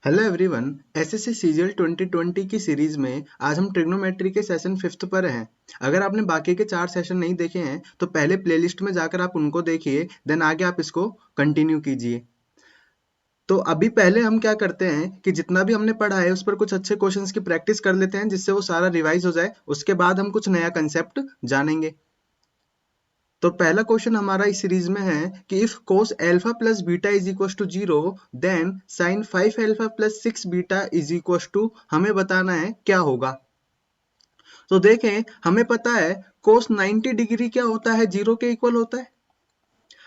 Hello everyone. SSC CGL 2020 की series में आज हम ट्रिग्नोमेट्री के सेशन 5th पर हैं। अगर आपने बाकी के 4 सेशन नहीं देखे हैं तो पहले प्लेलिस्ट में जाकर आप उनको देखिए, देन आगे आप इसको कंटिन्यू कीजिए। तो अभी पहले हम क्या करते हैं कि जितना भी हमने पढ़ा है उस पर कुछ अच्छे क्वेश्चंस की प्रैक्टिस कर लेते हैं, जिससे वो सारा रिवाइज हो जाए। उसके बाद हम कुछ नया कंसेप्ट जानेंगे। तो पहला क्वेश्चन हमारा इस सीरीज में है कि if cos alpha plus beta is equal to 0 then sin 5 alpha plus 6 beta is equal to, हमें बताना है क्या होगा। तो देखें, हमें पता है cos 90 डिग्री क्या होता है, जीरो के इक्वल होता है।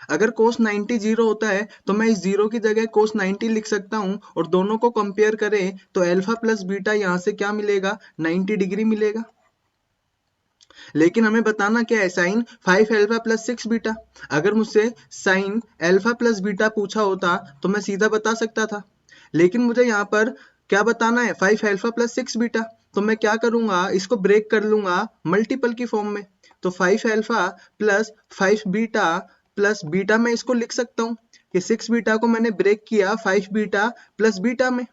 अगर cos 90 जीरो होता है तो मैं इस जीरो की जगह cos 90 लिख सकता हूं और दोनों को कंपेयर करें तो अल्फा प्लस बीटा यहां से क्या मिलेगा, 90 डिग्री मिलेगा। लेकिन हमें बताना क्या है, साइन 5 अल्फा प्लस 6 बीटा। अगर मुझसे साइन अल्फा प्लस बीटा पूछा होता तो मैं सीधा बता सकता था, लेकिन मुझे यहाँ पर क्या बताना है, 5 अल्फा प्लस 6 बीटा। तो मैं क्या करूंगा, इसको ब्रेक कर लूंगा मल्टीपल की फॉर्म में। तो 5 alpha plus 5 beta plus beta में इसको लिख सकता हूँ कि 6 बीटा को मैंने ब्रेक किया 5 बीटा प्लस बीटा में।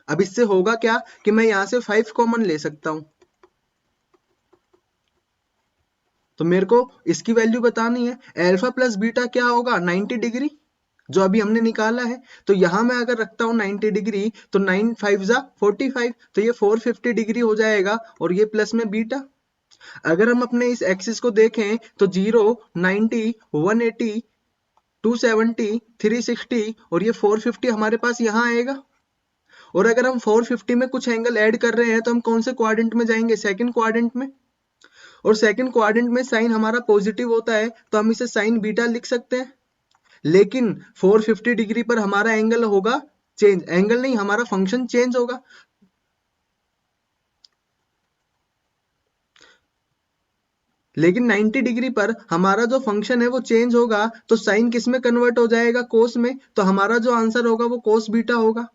अब इससे होगा क्या कि मैं यहाँ से 5 कॉमन ले सकता हूँ। तो मेरे को इसकी वैल्यू बतानी है, अल्फा प्लस बीटा क्या होगा, 90 डिग्री, जो अभी हमने निकाला है। तो यहां मैं अगर रखता हूं 90 डिग्री तो 9 5 जा 45, तो ये 450 डिग्री हो जाएगा और ये प्लस में बीटा। अगर हम अपने इस एक्सिस को देखें तो 0 90 180 270 360 और ये 450 हमारे पास यहाँ आएगा। और अगर हम 450 में कुछ एंगल ऐड कर रहे हैं तो हम कौन से क्वाड्रेंट में जाएंगे, सेकंड क्वाड्रेंट में। और सेकंड क्वाड्रेंट में साइन हमारा पॉजिटिव होता है तो हम इसे साइन बीटा लिख सकते हैं। लेकिन 450 डिग्री पर हमारा एंगल होगा चेंज, एंगल नहीं, हमारा फंक्शन चेंज होगा। लेकिन 90 डिग्री पर हमारा जो फंक्शन है वो चेंज होगा, तो साइन किस में कन्वर्ट हो जाएगा, कोस में। तो हमारा जो आंसर होगा वो कोस बीटा होगा।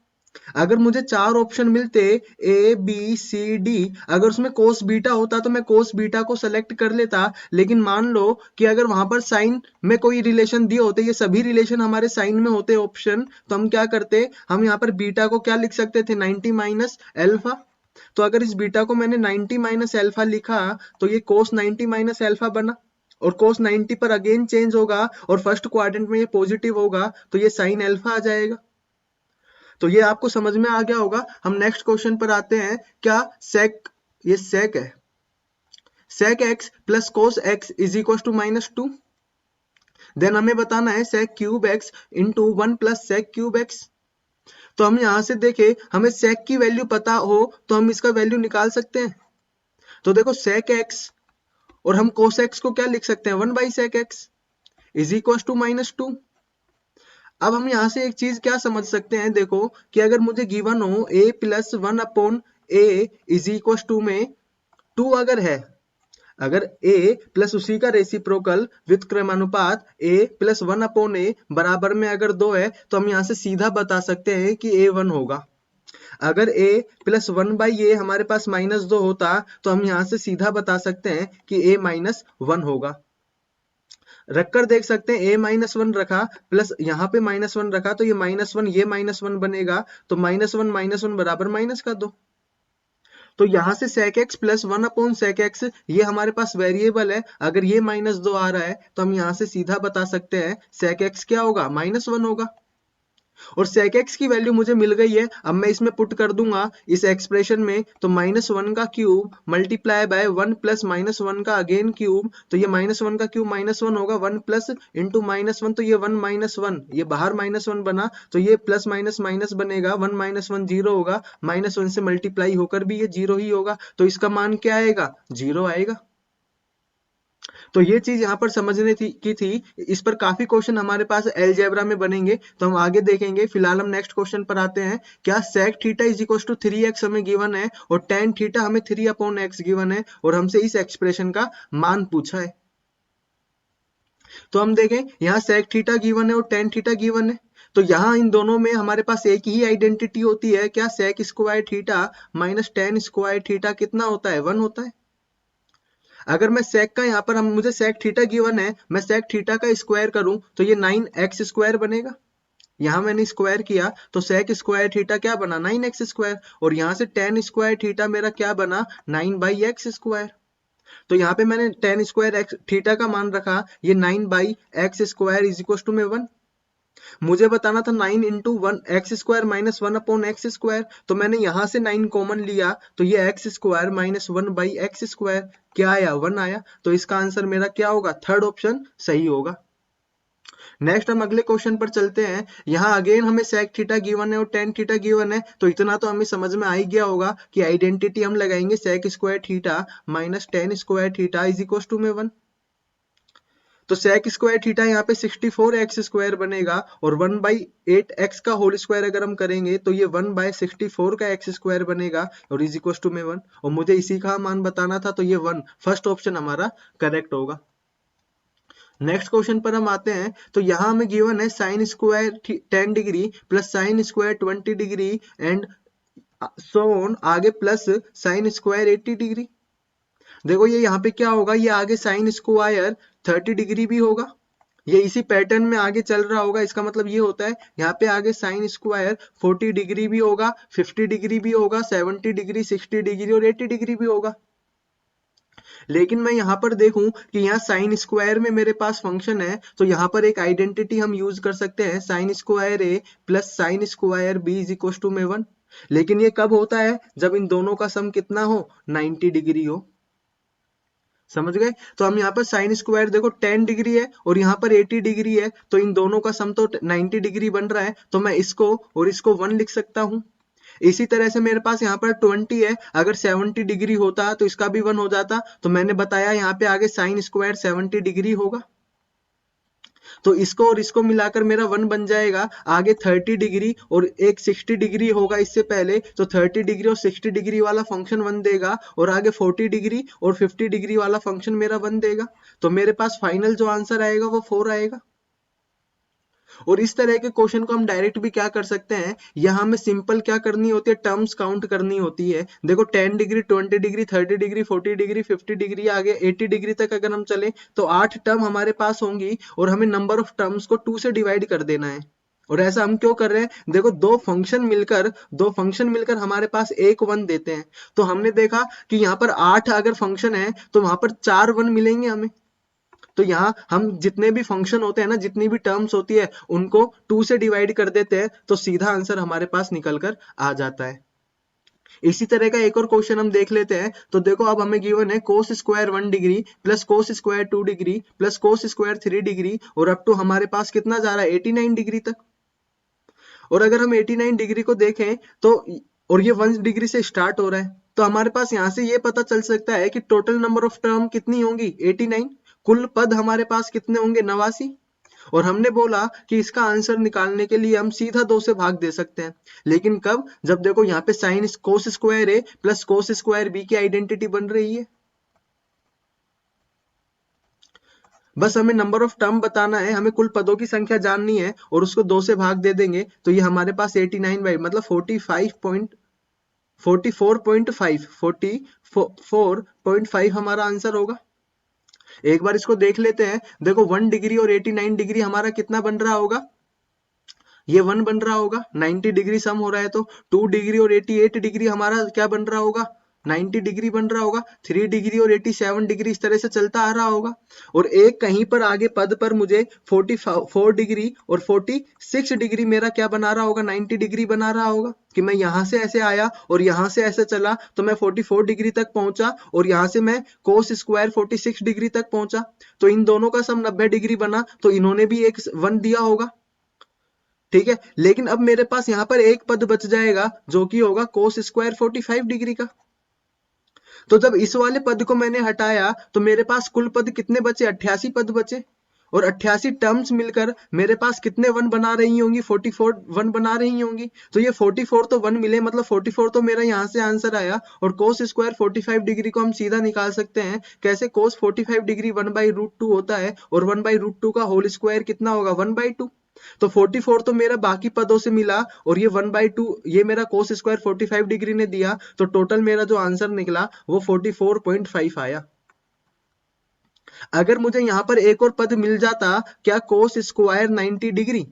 अगर मुझे 4 ऑप्शन मिलते, ए बी सी डी, अगर उसमें कोस बीटा होता तो मैं कोस बीटा को सेलेक्ट कर लेता। लेकिन मान लो कि अगर वहां पर साइन में कोई रिलेशन दिए होते, ये सभी रिलेशन हमारे साइन में होते ऑप्शन, तो हम क्या करते, हम यहाँ पर बीटा को क्या लिख सकते थे, 90 माइनस एल्फा। तो अगर इस बीटा को मैंने 90 माइनस एल्फा लिखा तो ये कोस 90 माइनस एल्फा बना। और कोस 90 पर अगेन चेंज होगा और फर्स्ट क्वाड्रेंट में ये पॉजिटिव होगा तो ये साइन एल्फा आ जाएगा। तो ये आपको समझ में आ गया होगा। हम नेक्स्ट क्वेश्चन पर आते हैं। क्या सेक, ये सेक है, sec X plus cos X is equal to -2। Then हमें बताना है sec cube X into 1 plus sec cube X. तो हम यहां से देखें, हमें सेक की वैल्यू पता हो तो हम इसका वैल्यू निकाल सकते हैं। तो देखो सेक एक्स और हम कोस एक्स को क्या लिख सकते हैं, 1 by sec X is equal to -2। अब हम यहाँ से एक चीज क्या समझ सकते हैं, देखो कि अगर मुझे गिवन हो a plus 1 upon a is equal to में 2 अगर है, अगर a प्लस उसी का रेसिप्रोकल विथ क्रमानुपात a प्लस 1 अपॉन ए बराबर में अगर 2 है, तो हम यहाँ से सीधा बता सकते हैं कि a 1 होगा। अगर a प्लस 1 बाई ए हमारे पास -2 होता तो हम यहाँ से सीधा बता सकते हैं कि a -1 होगा। रखकर देख सकते हैं, a -1 रखा प्लस यहाँ पे -1 रखा तो ये -1 ये -1 बनेगा, तो -1 बराबर माइनस का 2। तो यहाँ से sec x plus 1 upon sec x, ये हमारे पास वेरिएबल है। अगर ये -2 आ रहा है तो हम यहाँ से सीधा बता सकते हैं sec x क्या होगा, -1 होगा। और sec x की वैल्यू मुझे मिल गई है। अब मैं इसमें पुट कर दूंगा इस एक्सप्रेशन में, तो -1 का क्यूब मल्टीप्लाई बाय 1 प्लस -1 का अगेन क्यूब, तो ये -1 का क्यूब -1 होगा, 1 प्लस इंटू -1, तो ये 1 -1, ये बाहर -1 बना तो ये प्लस माइनस माइनस बनेगा, 1 -1 जीरो होगा, -1 से मल्टीप्लाई होकर भी ये जीरो ही होगा, तो इसका मान क्या आएगा, जीरो आएगा। तो ये चीज यहाँ पर समझने की थी। इस पर काफी क्वेश्चन हमारे पास अलजेब्रा में बनेंगे, तो हम आगे देखेंगे। फिलहाल हम नेक्स्ट क्वेश्चन पर आते हैं। क्या sec theta is equal to 3x हमें गिवन है और tan थीटा हमें 3 अपॉन x गिवन है और हमसे इस एक्सप्रेशन का मान पूछा है। तो हम देखें, यहाँ sec थीटा गिवन है और tan थीटा गिवन है, तो यहाँ इन दोनों में हमारे पास एक ही आइडेंटिटी होती है। क्या sec square theta minus tan square theta कितना होता है, 1 होता है। अगर मैं sec का यहाँ पर, हम मुझे sec थीटा गिवन है, मैं sec थीटा का स्क्वायर करूं तो ये 9x स्क्वायर बनेगा। यहाँ मैंने स्क्वायर किया तो सेक स्क्वायर थीटा क्या बना 9x², और यहाँ से टेन स्क्वायर थीटा मेरा क्या बना 9/x²। तो यहाँ पे मैंने टेन स्क्वायर एक्स थीटा का मान रखा, ये 9/x² इज इक्वल टू में 1। मुझे बताना था 9 × 1 x² - 1/x², तो मैंने यहाँ से 9 कॉमन लिया, तो ये x² - 1/x² क्या आया 1 आया। तो इसका आंसर मेरा क्या होगा, थर्ड ऑप्शन सही होगा। नेक्स्ट हम अगले क्वेश्चन पर चलते हैं। यहाँ अगेन हमें सेक थीटा गिवन है और टेन थीटा गिवन है, तो इतना तो हमें समझ में आ ही गया होगा कि आइडेंटिटी हम लगाएंगे sec square theta minus tan square theta is equal to में 1। तो सेक स्क्वायर थीटा यहाँ पे 64x² बनेगा, और 1/8x का होल स्क्वायर अगर हम करेंगे तो ये 1/64 का x² बनेगा, और इज इक्वल टू में 1। और मुझे इसी का मान बताना था, तो ये 1 फर्स्ट ऑप्शन हमारा करेक्ट होगा। नेक्स्ट क्वेश्चन पर हम आते हैं। तो यहाँ हमें गिवन है sine square 10 degree plus sine square 20 degree and so on, आगे प्लस साइन स्क्वायर 80 डिग्री। देखो ये यहाँ पे क्या होगा, ये आगे साइन स्क्वायर 30 डिग्री भी होगा, ये इसी पैटर्न में आगे चल रहा होगा। इसका मतलब ये होता है यहाँ पे आगे साइन स्क्वायर 40 डिग्री भी होगा, 50 डिग्री भी होगा, 70 डिग्री, 60 डिग्री और 80 डिग्री भी होगा। लेकिन मैं यहाँ पर देखूं कि यहाँ साइन स्क्वायर में मेरे पास फंक्शन है, तो यहाँ पर एक आइडेंटिटी हम यूज कर सकते हैं, sine square A plus sine square B is equal to में 1। लेकिन ये कब होता है, जब इन दोनों का सम कितना हो 90 डिग्री हो। समझ गए। तो हम यहाँ पर साइन स्क्वायर देखो 10 डिग्री है और यहाँ पर 80 डिग्री है, तो इन दोनों का सम तो 90 डिग्री बन रहा है, तो मैं इसको और इसको 1 लिख सकता हूँ। इसी तरह से मेरे पास यहाँ पर 20 है, अगर 70 डिग्री होता तो इसका भी 1 हो जाता। तो मैंने बताया यहाँ पे आगे साइन स्क्वायर 70 डिग्री होगा, तो इसको और इसको मिलाकर मेरा 1 बन जाएगा। आगे 30 डिग्री और एक 60 डिग्री होगा इससे पहले, तो 30 डिग्री और 60 डिग्री वाला फंक्शन 1 देगा, और आगे 40 डिग्री और 50 डिग्री वाला फंक्शन मेरा 1 देगा। तो मेरे पास फाइनल जो आंसर आएगा वो 4 आएगा। और इस तरह के क्वेश्चन को हम डायरेक्ट भी क्या कर सकते हैं, यहाँ हमें सिंपल क्या करनी होती है, टर्म्स काउंट करनी होती है। देखो 10 degree, 20 degree, 30 degree, 40 degree, 50 degree, आगे 80 डिग्री तक अगर हम चले तो 8 टर्म हमारे पास होंगी, और हमें नंबर ऑफ टर्म्स को 2 से डिवाइड कर देना है। और ऐसा हम क्यों कर रहे हैं, देखो दो फंक्शन मिलकर हमारे पास एक 1 देते हैं। तो हमने देखा कि यहाँ पर 8 अगर फंक्शन है तो वहां पर 4 1 मिलेंगे हमें। तो यहाँ हम जितने भी फंक्शन होते हैं ना, जितनी भी टर्म्स होती है, उनको 2 से डिवाइड कर देते हैं, तो सीधा आंसर हमारे पास निकल कर आ जाता है। इसी तरह का एक और क्वेश्चन हम देख लेते हैं। तो देखो अब हमें गिवन है cos square 1 degree plus cos square 2 degree plus cos square 3 degree, और अप टू हमारे पास कितना जा रहा है 89 डिग्री तक। और अगर हम 89 डिग्री को देखें तो, और ये 1 डिग्री से स्टार्ट हो रहा है, तो हमारे पास यहाँ से ये पता चल सकता है कि टोटल नंबर ऑफ टर्म कितनी होंगी 89, कुल पद हमारे पास कितने होंगे 89। और हमने बोला कि इसका आंसर निकालने के लिए हम सीधा 2 से भाग दे सकते हैं। लेकिन कब, जब देखो यहाँ पे साइन कोस स्क्वायर ए प्लस कोस स्क्वायर बी की आइडेंटिटी बन रही है। बस हमें नंबर ऑफ टर्म बताना है, हमें कुल पदों की संख्या जाननी है, और उसको 2 से भाग दे देंगे, तो ये हमारे पास 89 बाई मतलब 44.5 हमारा आंसर होगा। एक बार इसको देख लेते हैं। देखो 1 डिग्री और 89 डिग्री हमारा कितना बन रहा होगा, ये 1 बन रहा होगा, 90 डिग्री सम हो रहा है, तो 2 डिग्री और 88 डिग्री हमारा क्या बन रहा होगा 90 डिग्री बन रहा होगा, 3 डिग्री और 87 डिग्री इस तरह से चलता आ रहा होगा। और एक कहीं पर आगे पद पर मुझे 44 डिग्री और 46 डिग्री मेरा क्या बना रहा होगा 90 डिग्री बना रहा होगा, कि मैं यहाँ से ऐसे आया और यहाँ से ऐसे चला तो मैं 44 डिग्री तक पहुंचा, और यहाँ से मैं कोस स्क्वायर 46 डिग्री तक पहुंचा, तो इन दोनों का सम 90 डिग्री बना, तो इन्होंने भी एक 1 दिया होगा। ठीक है, लेकिन अब मेरे पास यहाँ पर एक पद बच जाएगा जो कि होगा कोस स्क्वायर 45 डिग्री का। तो जब इस वाले पद को मैंने हटाया तो मेरे पास कुल पद कितने बचे 88 पद बचे, और 88 टर्म्स मिलकर मेरे पास कितने 1 बना रही होंगी 44 1 बना रही होंगी। तो ये 44 तो 1 मिले, मतलब 44 तो मेरा यहाँ से आंसर आया। और कोस स्क्वायर 45 डिग्री को हम सीधा निकाल सकते हैं, कैसे, कोस 45 डिग्री 1/√2 होता है, और 1/√2 का होल स्क्वायर कितना होगा 1/2। तो 44 तो मेरा बाकी पदों से मिला, और ये 1/2 ये मेरा कोस स्क्वायर 45 डिग्री ने दिया, तो टोटल मेरा जो आंसर निकला वो 44.5 आया। अगर मुझे यहाँ पर एक और पद मिल जाता, क्या कोस स्क्वायर 90 डिग्री,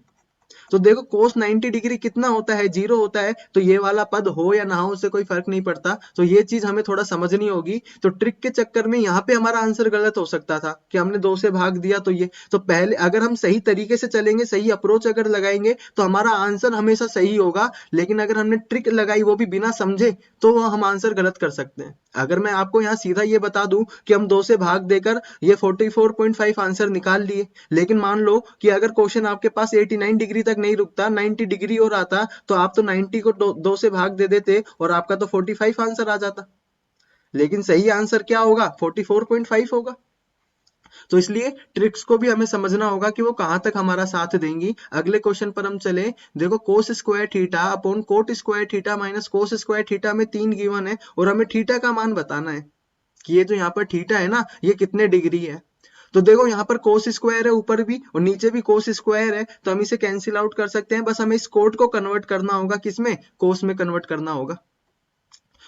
तो देखो cos 90 डिग्री कितना होता है, 0 होता है। तो ये वाला पद हो या ना हो उससे कोई फर्क नहीं पड़ता। तो ये चीज हमें थोड़ा समझनी होगी। तो ट्रिक के चक्कर में यहाँ पे हमारा आंसर गलत हो सकता था कि हमने 2 से भाग दिया। तो ये तो पहले अगर हम सही तरीके से चलेंगे, सही अप्रोच अगर लगाएंगे तो हमारा आंसर हमेशा सही होगा। लेकिन अगर हमने ट्रिक लगाई वो भी बिना समझे तो हम आंसर गलत कर सकते हैं। अगर मैं आपको यहाँ सीधा ये बता दूं कि हम 2 से भाग देकर ये 44.5 आंसर निकाल लिए, लेकिन मान लो कि अगर क्वेश्चन आपके पास 89 डिग्री तक नहीं रुकता, 90 डिग्री और आता, तो आप तो 90 को 2 से भाग दे देते और आपका तो 45 आंसर आ जाता। लेकिन सही आंसर क्या होगा, 44.5 होगा। तो इसलिए ट्रिक्स को भी हमें समझना होगा कि वो कहां तक हमारा साथ देंगी। अगले क्वेश्चन पर हम चले। देखो कोस square theta upon coat square theta minus cos square theta में 3 गिवन है और हमें थीटा का मान बताना है कि ये जो यहाँ पर थीटा है ना, ये कितने डिग्री है। तो देखो यहाँ पर कोस स्क्वायर है ऊपर भी और नीचे भी कोस स्क्वायर है, तो हम इसे कैंसिल आउट कर सकते हैं। बस हमें इस कोट को कन्वर्ट करना होगा, किसमें, कोस में कन्वर्ट करना होगा।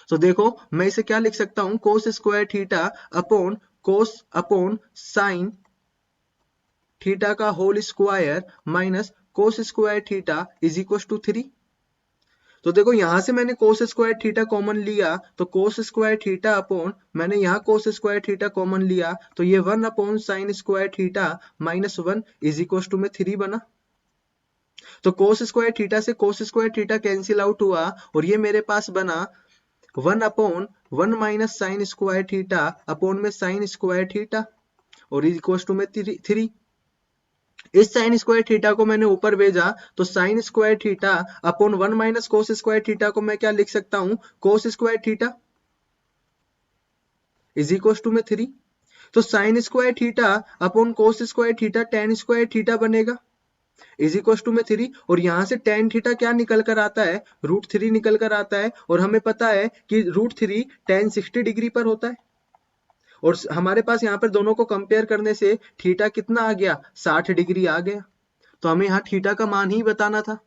तो देखो मैं इसे क्या लिख सकता हूं, cos square theta upon cos upon sine theta का whole square minus cos square theta is equal to 3। तो देखो यहां से मैंने कोस स्क्वायर थीटा कॉमन लिया, तो कोस स्क्वायर थीटा अपॉन, मैंने यहाँ कोस स्क्वायर थीटा कॉमन लिया, तो ये 1 upon sine square theta minus 1 is equal to में 3 बना। तो कोस स्क्वायर थीटा से cos square theta cancel out हुआ और ये मेरे पास बना 1 upon 1 minus sine square theta upon में साइन स्क्वायर थीटा और इज इक्वल टू में 3। इस साइन स्क्वायर थीटा को मैंने ऊपर भेजा, तो sine square theta upon 1 minus cos square theta को मैं क्या लिख सकता हूं, cos square theta is equal to में 3। तो sine square theta upon cos square theta tan square theta बनेगा इज इक्वल टू में 3। और यहां से टेन थीटा क्या निकल कर आता है, √3 निकल कर आता है। और हमें पता है कि √3 टेन 60 डिग्री पर होता है। और हमारे पास यहाँ पर दोनों को कंपेयर करने से थीटा कितना आ गया, 60 डिग्री आ गया। तो हमें यहाँ थीटा का मान ही बताना था।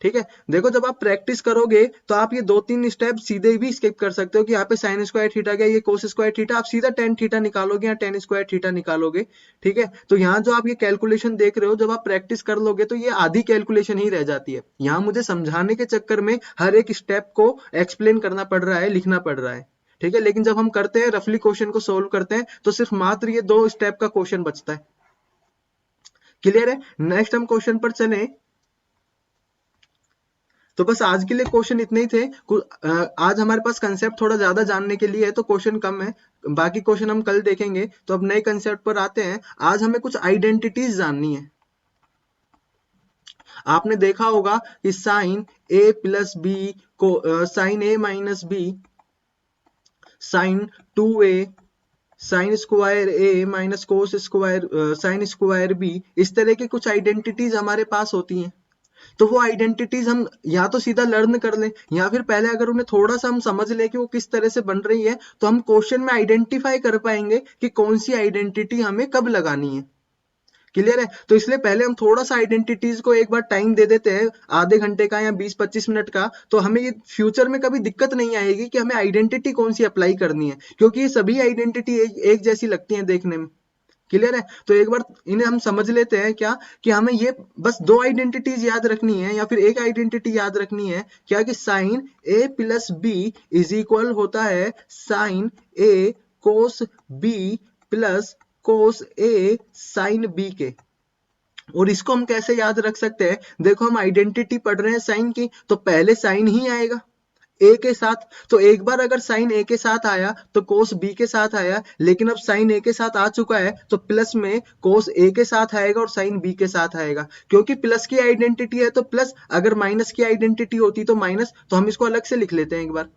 ठीक है, देखो जब आप प्रैक्टिस करोगे तो आप ये 2-3 स्टेप सीधे भी स्किप कर सकते हो कि यहाँ पे साइन स्क्वायर थीटा गया, ये कोस स्क्वायर थीटा, आप सीधा टेन थीटा निकालोगे या टेन स्क्वायर थीटा निकालोगे। ठीक है, तो यहाँ जो आप ये कैलकुलेशन देख रहे हो, जब आप प्रैक्टिस कर लोगे तो ये आधी कैलकुलेशन ही रह जाती है। यहाँ मुझे समझाने के चक्कर में हर एक स्टेप को एक्सप्लेन करना पड़ रहा है, लिखना पड़ रहा है। ठीक है, लेकिन जब हम करते हैं, रफली क्वेश्चन को सोल्व करते हैं, तो सिर्फ मात्र ये 2 स्टेप का क्वेश्चन बचता है। क्लियर है। नेक्स्ट हम क्वेश्चन पर चले। तो बस आज के लिए क्वेश्चन इतने ही थे। आज हमारे पास कंसेप्ट थोड़ा ज्यादा जानने के लिए है तो क्वेश्चन कम है, बाकी क्वेश्चन हम कल देखेंगे। तो अब नए कंसेप्ट पर आते हैं। आज हमें कुछ आइडेंटिटीज जाननी है। आपने देखा होगा कि साइन ए प्लस बी को sine a minus b, sine 2a, sine square A minus cos square sine square b, इस तरह के कुछ आइडेंटिटीज हमारे पास होती हैं। तो वो आइडेंटिटीज हम या तो सीधा लर्न कर लें या फिर पहले अगर उन्हें थोड़ा सा हम समझ लें कि वो किस तरह से बन रही है, तो हम क्वेश्चन में आइडेंटिफाई कर पाएंगे कि कौन सी आइडेंटिटी हमें कब लगानी है। क्लियर है। तो इसलिए पहले हम थोड़ा सा आइडेंटिटीज को एक बार टाइम दे देते हैं, आधे घंटे का या 20-25 मिनट का। तो हमें ये फ्यूचर में कभी दिक्कत नहीं आएगी कि हमें आइडेंटिटी कौन सी अप्लाई करनी है, क्योंकि ये सभी आइडेंटिटी एक जैसी लगती है देखने में। क्लियर है। तो एक बार इन्हें हम समझ लेते हैं क्या, कि हमें ये बस 2 आइडेंटिटीज याद रखनी है या फिर एक आइडेंटिटी याद रखनी है क्या, कि sine A plus B is equal होता है sine A cos B plus cos A sine B के। और इसको हम कैसे याद रख सकते हैं, देखो हम आइडेंटिटी पढ़ रहे हैं साइन की, तो पहले साइन ही आएगा ए के साथ। तो एक बार अगर साइन ए के साथ आया तो कोस बी के साथ आया, लेकिन अब साइन ए के साथ आ चुका है तो प्लस में कोस ए के साथ आएगा और साइन बी के साथ आएगा। क्योंकि प्लस की आइडेंटिटी है तो प्लस, अगर माइनस की आइडेंटिटी होती तो माइनस। तो हम इसको अलग से लिख लेते हैं एक बार।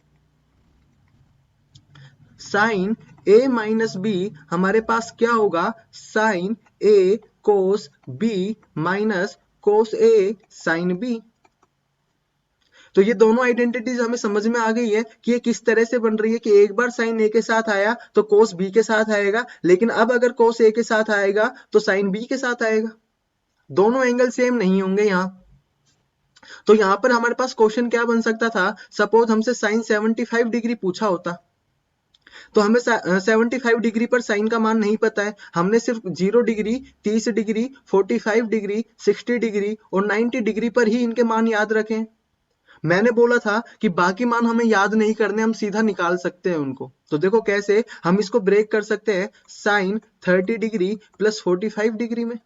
साइन ए माइनस बी हमारे पास क्या होगा, sign A cos B minus cos A sine B. तो ये दोनों आइडेंटिटीज हमें समझ में आ गई है कि ये किस तरह से बन रही है, कि एक बार साइन ए के साथ आया तो कोस बी के साथ आएगा, लेकिन अब अगर कोस ए के साथ आएगा तो साइन बी के साथ आएगा। दोनों एंगल सेम नहीं होंगे यहाँ। तो यहाँ पर हमारे पास क्वेश्चन क्या बन सकता था, सपोज हमसे साइन 75 डिग्री पूछा होता, तो हमें 75 डिग्री पर साइन का मान नहीं पता है, हमने सिर्फ 0 डिग्री, 30 डिग्री, 45 डिग्री, 60 डिग्री और 90 डिग्री पर ही इनके मान याद रखे हैं। मैंने बोला था कि बाकी मान हमें याद नहीं करने, हम सीधा निकाल सकते हैं उनको। तो देखो कैसे हम इसको ब्रेक कर सकते हैं, साइन 30 डिग्री प्लस 45 डिग्री में।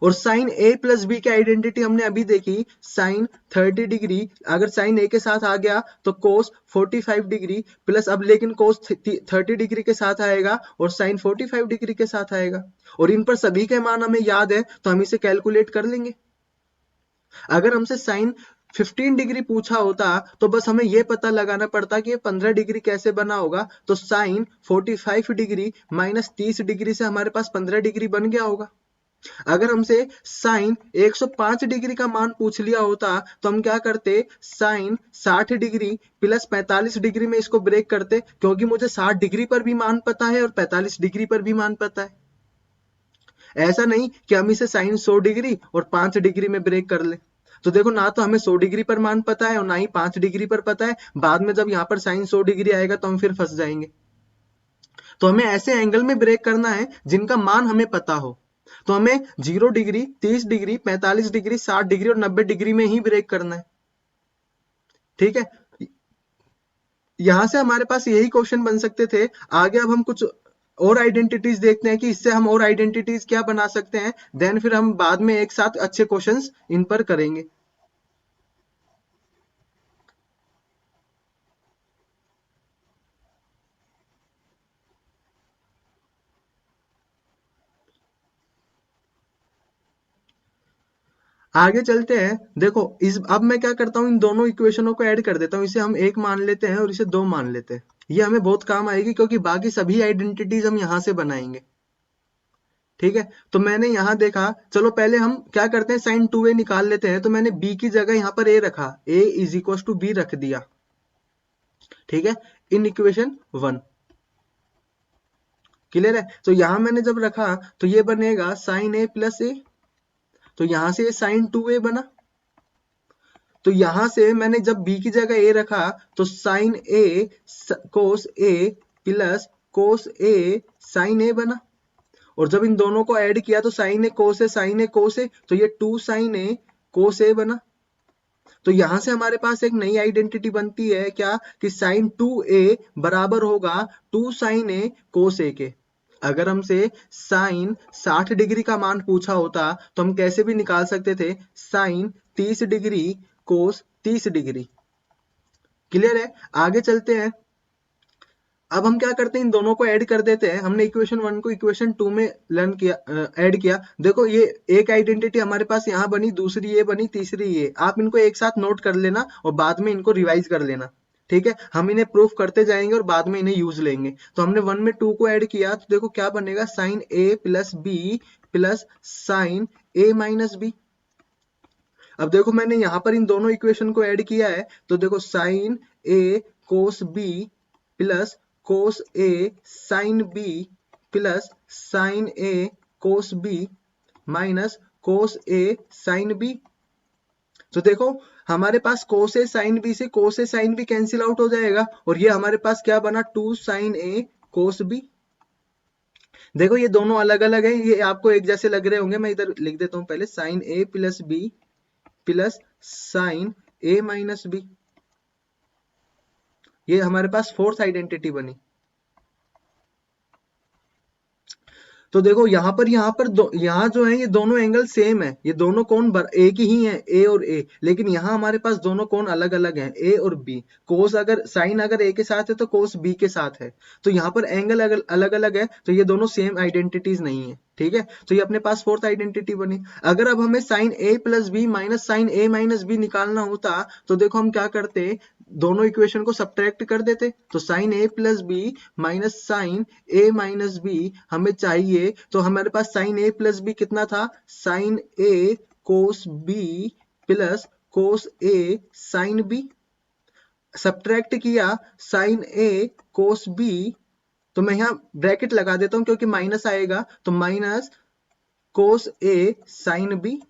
और साइन ए प्लस बी की आइडेंटिटी हमने अभी देखी, साइन 30 डिग्री अगर साइन ए के साथ आ गया तो कोस 45 डिग्री प्लस, अब लेकिन कोस 30 डिग्री के साथ आएगा और साइन 45 डिग्री के साथ आएगा, और इन पर सभी के मान हमें याद है तो हम इसे कैलकुलेट कर लेंगे। अगर हमसे साइन 15 डिग्री पूछा होता तो बस हमें यह पता लगाना पड़ता कि ये 15 डिग्री कैसे बना होगा, तो साइन 45 डिग्री माइनस 30 डिग्री से हमारे पास 15 डिग्री बन गया होगा। अगर हमसे साइन 105 डिग्री का मान पूछ लिया होता तो हम क्या करते, साइन 60 डिग्री प्लस 45 डिग्री में इसको ब्रेक करते, क्योंकि मुझे 60 डिग्री पर भी मान पता है और 45 डिग्री पर भी मान पता है। ऐसा नहीं कि हम इसे साइन 100 डिग्री और 5 डिग्री में ब्रेक कर ले। तो देखो ना तो हमें 100 डिग्री पर मान पता है और ना ही 5 डिग्री पर पता है, बाद में जब यहाँ पर साइन 100 डिग्री आएगा तो हम फिर फंस जाएंगे। तो हमें ऐसे एंगल में ब्रेक करना है जिनका मान हमें पता हो। तो हमें 0 डिग्री, 30 डिग्री, 45 डिग्री, 60 डिग्री और 90 डिग्री में ही ब्रेक करना है। ठीक है, यहां से हमारे पास यही क्वेश्चन बन सकते थे। आगे अब हम कुछ और आइडेंटिटीज देखते हैं कि इससे हम और आइडेंटिटीज क्या बना सकते हैं, देन फिर हम बाद में एक साथ अच्छे क्वेश्चंस इन पर करेंगे। आगे चलते हैं। देखो इस अब मैं क्या करता हूं, इन दोनों इक्वेशनों को ऐड कर देता हूं, इसे हम एक मान लेते हैं और इसे दो मान लेते हैं। ये हमें बहुत काम आएगी क्योंकि बाकी सभी आइडेंटिटीज हम यहां से बनाएंगे। ठीक है, तो मैंने यहां देखा, चलो पहले हम क्या करते हैं, साइन 2a निकाल लेते हैं। तो मैंने b की जगह यहां पर a रखा, a is equal to b रख दिया। ठीक है, इन इक्वेशन 1 क्लियर है। तो यहां मैंने जब रखा तो ये बनेगा साइन a प्लस a, तो यहां से साइन 2a बना। तो यहां से मैंने जब b की जगह a रखा तो sine a cos a plus cos a sine a बना। और जब इन दोनों को ऐड किया तो sine A cos A, sign A cos ए, तो ये 2 साइन ए कोस ए बना। तो यहां से हमारे पास एक नई आइडेंटिटी बनती है क्या, कि साइन 2a बराबर होगा 2 साइन ए कोस ए के। अगर हमसे साइन 60 डिग्री का मान पूछा होता तो हम कैसे भी निकाल सकते थे, sine 30 degree cos 30 degree. Clear है, आगे चलते हैं। अब हम क्या करते हैं, इन दोनों को ऐड कर देते हैं। हमने इक्वेशन 1 को इक्वेशन 2 में लर्न किया, ऐड किया। देखो ये एक आइडेंटिटी हमारे पास यहाँ बनी, दूसरी ये बनी, तीसरी ये। आप इनको एक साथ नोट कर लेना और बाद में इनको रिवाइज कर लेना। ठीक है, हम इन्हें प्रूफ करते जाएंगे और बाद में इन्हें यूज लेंगे। तो हमने 1 में 2 को ऐड किया तो देखो क्या बनेगा, sign A plus B plus sign a minus B. अब देखो मैंने यहाँ पर इन दोनों इक्वेशन को ऐड किया है, तो देखो sine A cos B plus cos A sine B plus sign A cos B minus cos A sine B. तो देखो हमारे पास कोस ए साइन बी से कोस A sine B cancel out हो जाएगा और ये हमारे पास क्या बना, 2 साइन ए कोस बी। देखो ये दोनों अलग अलग है, ये आपको एक जैसे लग रहे होंगे। मैं इधर लिख देता हूं पहले, sign A plus B plus sign a minus B. ये हमारे पास फोर्थ आइडेंटिटी बनी। तो देखो यहाँ पर यहाँ जो है ये दोनों एंगल सेम है, ये दोनों कोण एक ही हैं, ए और ए। लेकिन यहाँ हमारे पास दोनों कोण अलग अलग हैं, ए और बी। कोस अगर साइन अगर ए के साथ है तो कोस बी के साथ है। तो यहाँ पर एंगल अगर अलग अलग है तो ये दोनों सेम आइडेंटिटीज नहीं है। ठीक है, तो ये अपने पास फोर्थ आइडेंटिटी बनी। अगर अब हमें sign A plus B minus sine a minus B निकालना होता तो देखो हम क्या करते, दोनों इक्वेशन को सब्ट्रैक्ट कर देते। तो sine A plus B minus sine a minus B हमें चाहिए, तो हमारे पास साइन ए प्लस बी कितना था, sign A cos B plus cos A sine B. Subtract किया साइन ए कोस बी, तो मैं यहाँ ब्रैकेट लगा देता हूं क्योंकि माइनस आएगा, तो minus cos A sine B.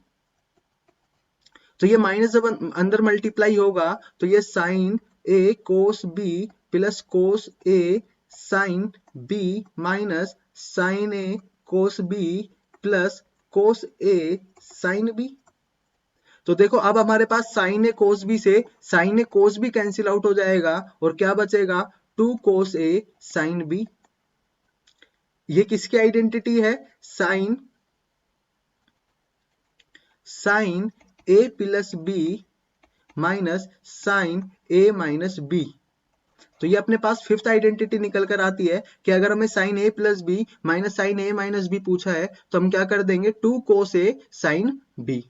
तो ये माइनस जब अंदर मल्टीप्लाई होगा तो ये sign A cos B plus cos A sine B minus sine A cos B plus cos A sine B. तो देखो अब हमारे पास साइन ए कोस बी से साइन ए कोस बी कैंसिल आउट हो जाएगा और क्या बचेगा, 2 कोस ए साइन बी। ये किसकी आइडेंटिटी है, sine A plus B minus sine a minus B. तो ये अपने पास फिफ्थ आइडेंटिटी निकल कर आती है कि अगर हमें sign A plus B minus sine a minus B पूछा है तो हम क्या कर देंगे, 2 कोस ए साइन बी।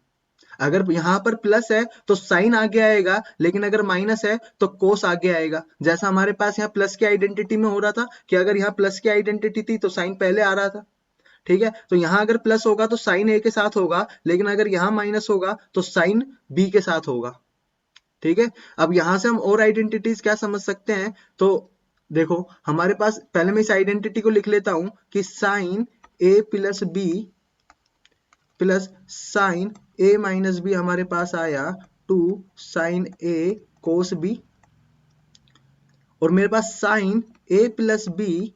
अगर यहां पर प्लस है तो साइन आगे आएगा, लेकिन अगर माइनस है तो कोस आगे आएगा। जैसा हमारे पास यहाँ प्लस की आइडेंटिटी में हो रहा था कि अगर यहाँ प्लस की आइडेंटिटी थी तो साइन पहले आ रहा था, ठीक है। तो यहाँ अगर प्लस होगा तो साइन ए के साथ होगा, लेकिन अगर यहाँ माइनस होगा तो साइन बी के साथ होगा, ठीक है। अब यहां से हम और आइडेंटिटीज क्या समझ सकते हैं, तो देखो हमारे पास पहले मैं इस आइडेंटिटी को लिख लेता हूं कि sine A plus B plus sign a minus B हमारे पास आया 2 साइन ए कोस बी, और मेरे पास sign A plus B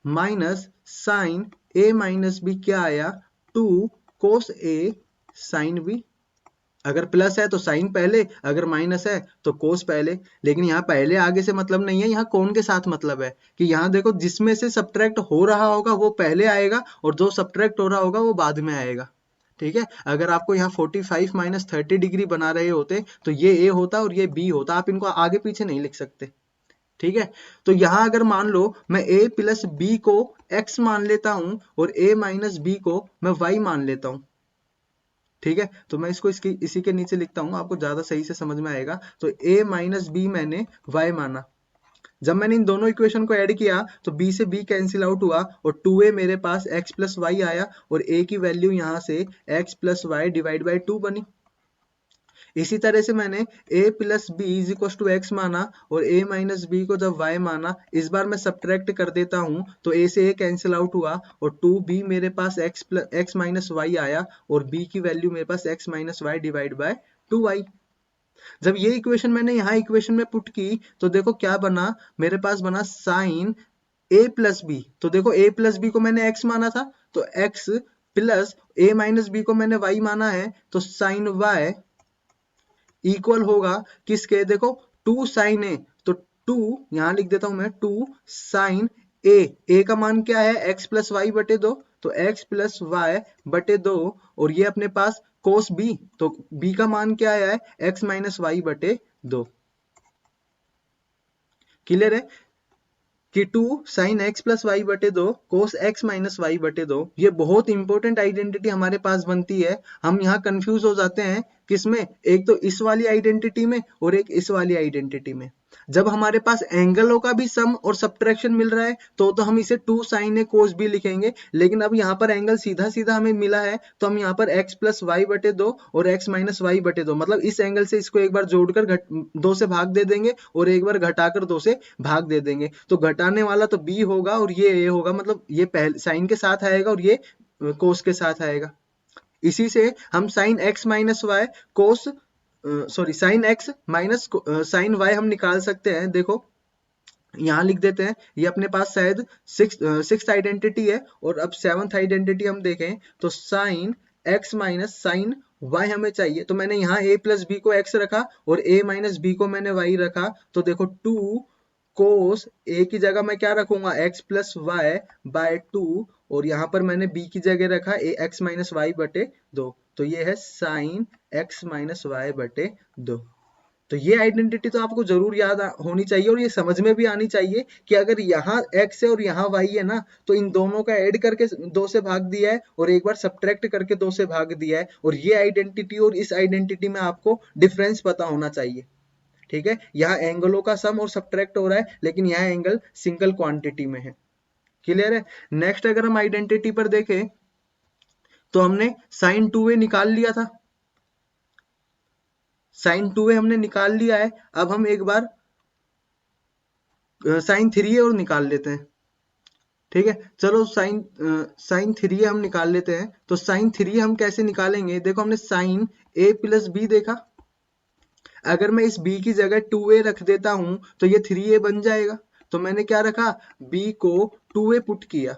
minus sine a minus B क्या आया, 2 कोस ए साइन बी। अगर प्लस है तो साइन पहले, अगर माइनस है तो कोस पहले। लेकिन यहाँ पहले आगे से मतलब नहीं है, यहाँ कौन के साथ मतलब है कि यहाँ देखो जिसमें से सब्ट्रैक्ट हो रहा होगा वो पहले आएगा और जो सब्ट्रैक्ट हो रहा होगा वो बाद में आएगा, ठीक है। अगर आपको यहाँ 45 माइनस 30 डिग्री बना रहे होते तो ये ए होता और ये बी होता, आप इनको आगे पीछे नहीं लिख सकते, ठीक है। तो यहां अगर मान लो मैं a प्लस बी को x मान लेता हूं और a माइनस बी को मैं y मान लेता हूं, ठीक है। तो मैं इसको इसी के नीचे लिखता हूं, आपको ज्यादा सही से समझ में आएगा। तो a माइनस बी मैंने y माना। जब मैंने इन दोनों इक्वेशन को ऐड किया तो b से b कैंसिल आउट हुआ और 2a मेरे पास x प्लस वाई आया और a की वैल्यू यहां से x plus Y divide by 2 बनी। इसी तरह से मैंने a plus B is equal to X माना और a माइनस बी को जब y माना, इस बार मैं सब्ट्रैक्ट कर देता हूं तो a से a कैंसिल आउट हुआ और 2b मेरे पास x माइनस वाई आया और b की वैल्यू मेरे पास x minus Y divide by 2y। जब ये इक्वेशन मैंने यहाँ इक्वेशन में पुट की तो देखो क्या बना, मेरे पास बना साइन a प्लस बी। तो देखो a प्लस बी को मैंने x माना था तो x plus a minus B को मैंने y माना है तो साइन y इक्वल होगा किसके, देखो 2 साइन ए, तो 2 यहां लिख देता हूं मैं 2 साइन ए का मान क्या है x प्लस वाई बटे 2, तो x प्लस वाई बटे 2 और ये अपने पास कोस b, तो b का मान क्या आया है x माइनस वाई बटे 2। क्लियर है कि 2 साइन x प्लस वाई बटे 2 कोस x माइनस वाई बटे 2, ये बहुत इंपॉर्टेंट आइडेंटिटी हमारे पास बनती है। हम यहाँ कंफ्यूज हो जाते हैं किसमें, एक तो इस वाली आइडेंटिटी में और एक इस वाली आइडेंटिटी में। जब हमारे पास एंगलों का भी सम और सब्ट्रैक्शन मिल रहा है तो हम इसे 2 साइन ए कोस बी लिखेंगे, लेकिन अब यहाँ पर एंगल सीधा सीधा हमें मिला है तो हम यहाँ पर x प्लस वाई बटे 2 और x माइनस वाई बटे 2, मतलब इस एंगल से इसको एक बार जोड़कर 2 से भाग दे देंगे और एक बार घटाकर 2 से भाग दे देंगे। तो घटाने वाला तो b होगा और ये a होगा, मतलब ये पहले साइन के साथ आएगा और ये कोस के साथ आएगा। इसी से हम sine x minus Y cos sine x minus sine y हम निकाल सकते हैं। देखो यहां लिख देते हैं, ये अपने पास शायद सिक्स आइडेंटिटी है और अब सेवंथ आइडेंटिटी हम देखें तो sine x minus sine y हमें चाहिए। तो मैंने यहाँ a प्लस बी को x रखा और a माइनस बी को मैंने y रखा, तो देखो 2 कोस a की जगह मैं क्या रखूंगा x प्लस वाई बाय 2 और यहाँ पर मैंने b की जगह रखा x माइनस वाई बटे 2, तो ये है साइन x माइनस वाई बटे 2। तो ये आइडेंटिटी तो आपको जरूर याद होनी चाहिए और ये समझ में भी आनी चाहिए कि अगर यहाँ x है और यहाँ y है ना, तो इन दोनों का ऐड करके 2 से भाग दिया है और एक बार सब्ट्रैक्ट करके 2 से भाग दिया है, और ये आइडेंटिटी और इस आइडेंटिटी में आपको डिफरेंस पता होना चाहिए, ठीक है। यहाँ एंगलों का सम और सब्ट्रैक्ट हो रहा है लेकिन यहाँ एंगल सिंगल क्वांटिटी में है। क्लियर है। नेक्स्ट अगर हम आइडेंटिटी पर देखें तो हमने साइन 2a निकाल लिया था, साइन 2a हमने निकाल लिया है। अब हम एक बार साइन 3a और निकाल लेते हैं, ठीक है। चलो साइन 3a हम निकाल लेते हैं। तो साइन 3a हम कैसे निकालेंगे, देखो हमने साइन a प्लस बी देखा, अगर मैं इस b की जगह 2a रख देता हूं तो ये 3a बन जाएगा। तो मैंने क्या रखा, b को 2a पुट किया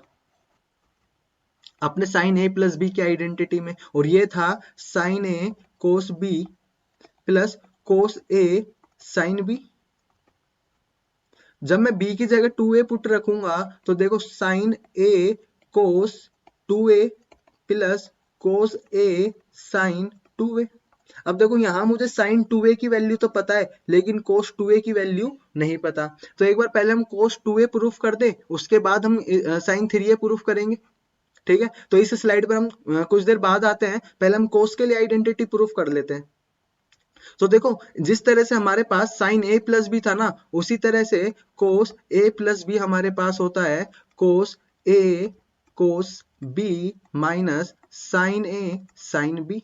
अपने साइन a प्लस बी की आइडेंटिटी में, और ये था sine a cos b plus cos a sine b। जब मैं b की जगह 2a पुट रखूंगा तो देखो sine a cos 2a plus cos a sine 2a। अब देखो यहाँ मुझे साइन 2a की वैल्यू तो पता है लेकिन कोस 2a की वैल्यू नहीं पता। तो एक बार पहले हम कोस 2a प्रूफ कर दे, उसके बाद हम साइन 3a प्रूफ करेंगे। ठीक है, तो इस स्लाइड पर हम कुछ देर बाद आते हैं, पहले हम कोस के लिए आइडेंटिटी प्रूफ कर लेते हैं। तो देखो जिस तरह से हमारे पास साइन a प्लस बी था ना, उसी तरह से कोस a प्लस बी हमारे पास होता है cos a cos b minus sine a sine b।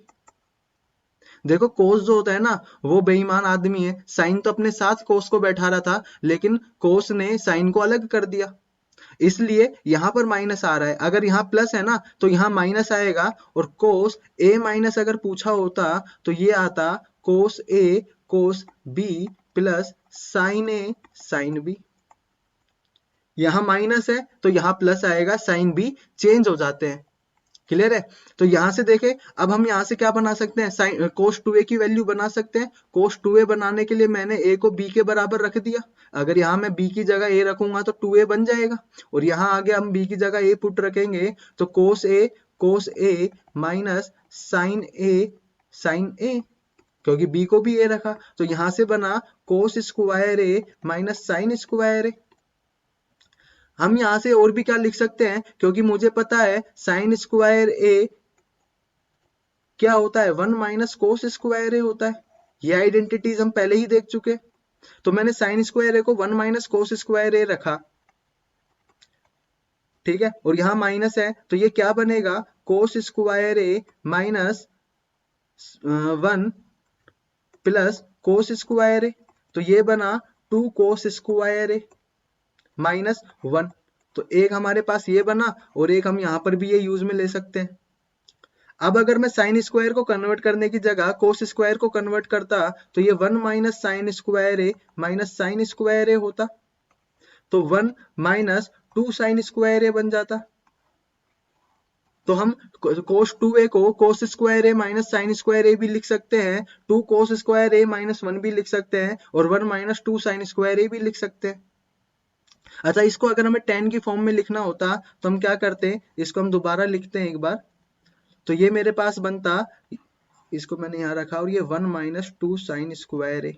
देखो कोस जो होता है ना वो बेईमान आदमी है, साइन तो अपने साथ कोस को बैठा रहा था लेकिन कोस ने साइन को अलग कर दिया, इसलिए यहां पर माइनस आ रहा है। अगर यहाँ प्लस है ना तो यहाँ माइनस आएगा, और कोस a माइनस अगर पूछा होता तो ये आता cos a cos b plus sine a sine b। यहाँ माइनस है तो यहाँ प्लस आएगा, साइन b चेंज हो जाते हैं। क्लियर है? तो यहां से देखें, अब हम यहां से क्या बना सकते हैं, साइन कोस 2a की वैल्यू बना सकते हैं। कोस 2a बनाने के लिए मैंने a को b के बराबर रख दिया। अगर यहाँ मैं b की जगह a रखूंगा तो 2a बन जाएगा, और यहाँ आगे हम b की जगह a पुट रखेंगे तो cos a minus sine a sine a, क्योंकि b को भी a रखा तो यहां से बना cos square a minus sine square a। हम यहां से और भी क्या लिख सकते हैं, क्योंकि मुझे पता है साइन स्क्वायर a क्या होता है, 1 माइनस कोस स्क्वायर ए होता है। ये आइडेंटिटीज हम पहले ही देख चुके, तो मैंने साइन स्क्वायर ए को 1 माइनस कोस स्क्वायर ए रखा। ठीक है, और यहाँ माइनस है तो ये क्या बनेगा, कोस square A minus 1 plus cos square a, तो ये बना 2 कोस स्क्वायर ए माइनस 1। तो एक हमारे पास ये बना, और एक हम यहाँ पर भी ये यूज में ले सकते हैं। अब अगर मैं साइन स्क्वायर को कन्वर्ट करने की जगह कोस स्क्वायर को कन्वर्ट करता तो ये 1 माइनस साइन स्क्वायर ए माइनस साइन स्क्वायर ए होता, तो 1 माइनस 2 साइन स्क्वायर ए बन जाता। तो हम कोस 2a को कोस स्क्वायर ए माइनस साइन स्क्वायर ए भी लिख सकते हैं, 2 कोस स्क्वायर ए माइनस 1 भी लिख सकते हैं, और 1 माइनस 2 साइन स्क्वायर ए भी लिख सकते हैं। अच्छा, इसको अगर हमें 10 की फॉर्म में लिखना होता तो हम क्या करते, इसको हम दोबारा लिखते हैं एक बार। तो ये मेरे पास बनता, इसको मैंने यहाँ रखा, और ये 1 माइनस 2 साइन स्क्वायर ए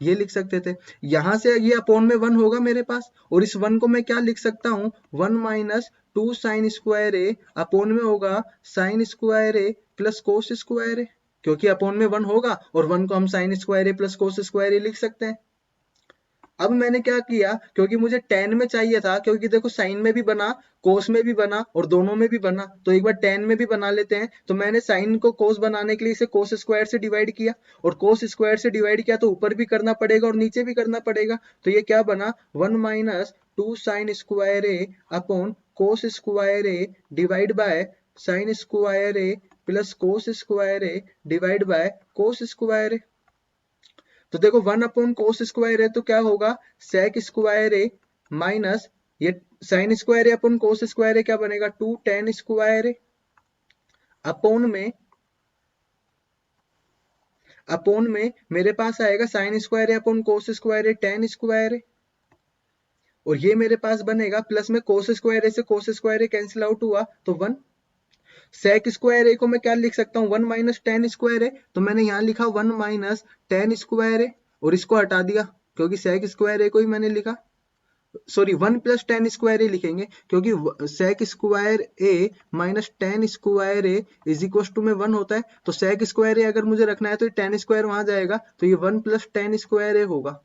ये लिख सकते थे। यहां से ये अपॉन में 1 होगा मेरे पास, और इस 1 को मैं क्या लिख सकता हूँ, 1 minus 2 sine square a upon में होगा sign square A plus cos square a, क्योंकि अपॉन में 1 होगा और 1 को हम साइन स्क्वायर ए प्लस कोस स्क्वायर ए लिख सकते हैं। अब मैंने क्या किया, क्योंकि मुझे tan में चाहिए था, क्योंकि देखो साइन में भी बना कोस में भी बना और दोनों में भी बना, तो एक बार tan में भी बना लेते हैं। तो मैंने साइन को कोस बनाने के लिए इसे कोस स्क्वायर से डिवाइड किया, और कोस स्क्वायर से डिवाइड किया तो ऊपर भी करना पड़ेगा और नीचे भी करना पड़ेगा। तो ये क्या बना, 1 minus 2 sine square a upon cos square a divide by sine square A plus cos square a divide by cos square a. तो देखो 1 अपॉन कोस स्क्वायर है तो क्या होगा, सेक स्क्वायर ए माइनस ये sign square a upon cos square ए क्या बनेगा, 2 tan square a upon में मेरे पास आएगा sign square a upon cos square A tan square a, और ये मेरे पास बनेगा प्लस में कोस स्क्वायर ए से कोस स्क्वायर ए कैंसिल आउट हुआ तो 1। सेक स्क्वायर ए को मैं क्या लिख सकता हूँ, 1 माइनस टेन स्क्वायर ए, तो मैंने यहाँ लिखा 1 माइनस टेन स्क्वायर ए, और इसको हटा दिया क्योंकि सेक स्क्वायर ए को ही मैंने लिखा, sorry 1 plus tan square A लिखेंगे, क्योंकि sec square A minus tan square A is equal to में 1 होता है। तो सेक स्क्वायर ए अगर मुझे रखना है तो टेन स्क्वायर वहां जाएगा, तो ये 1 प्लस टेन स्क्वायर ए होगा।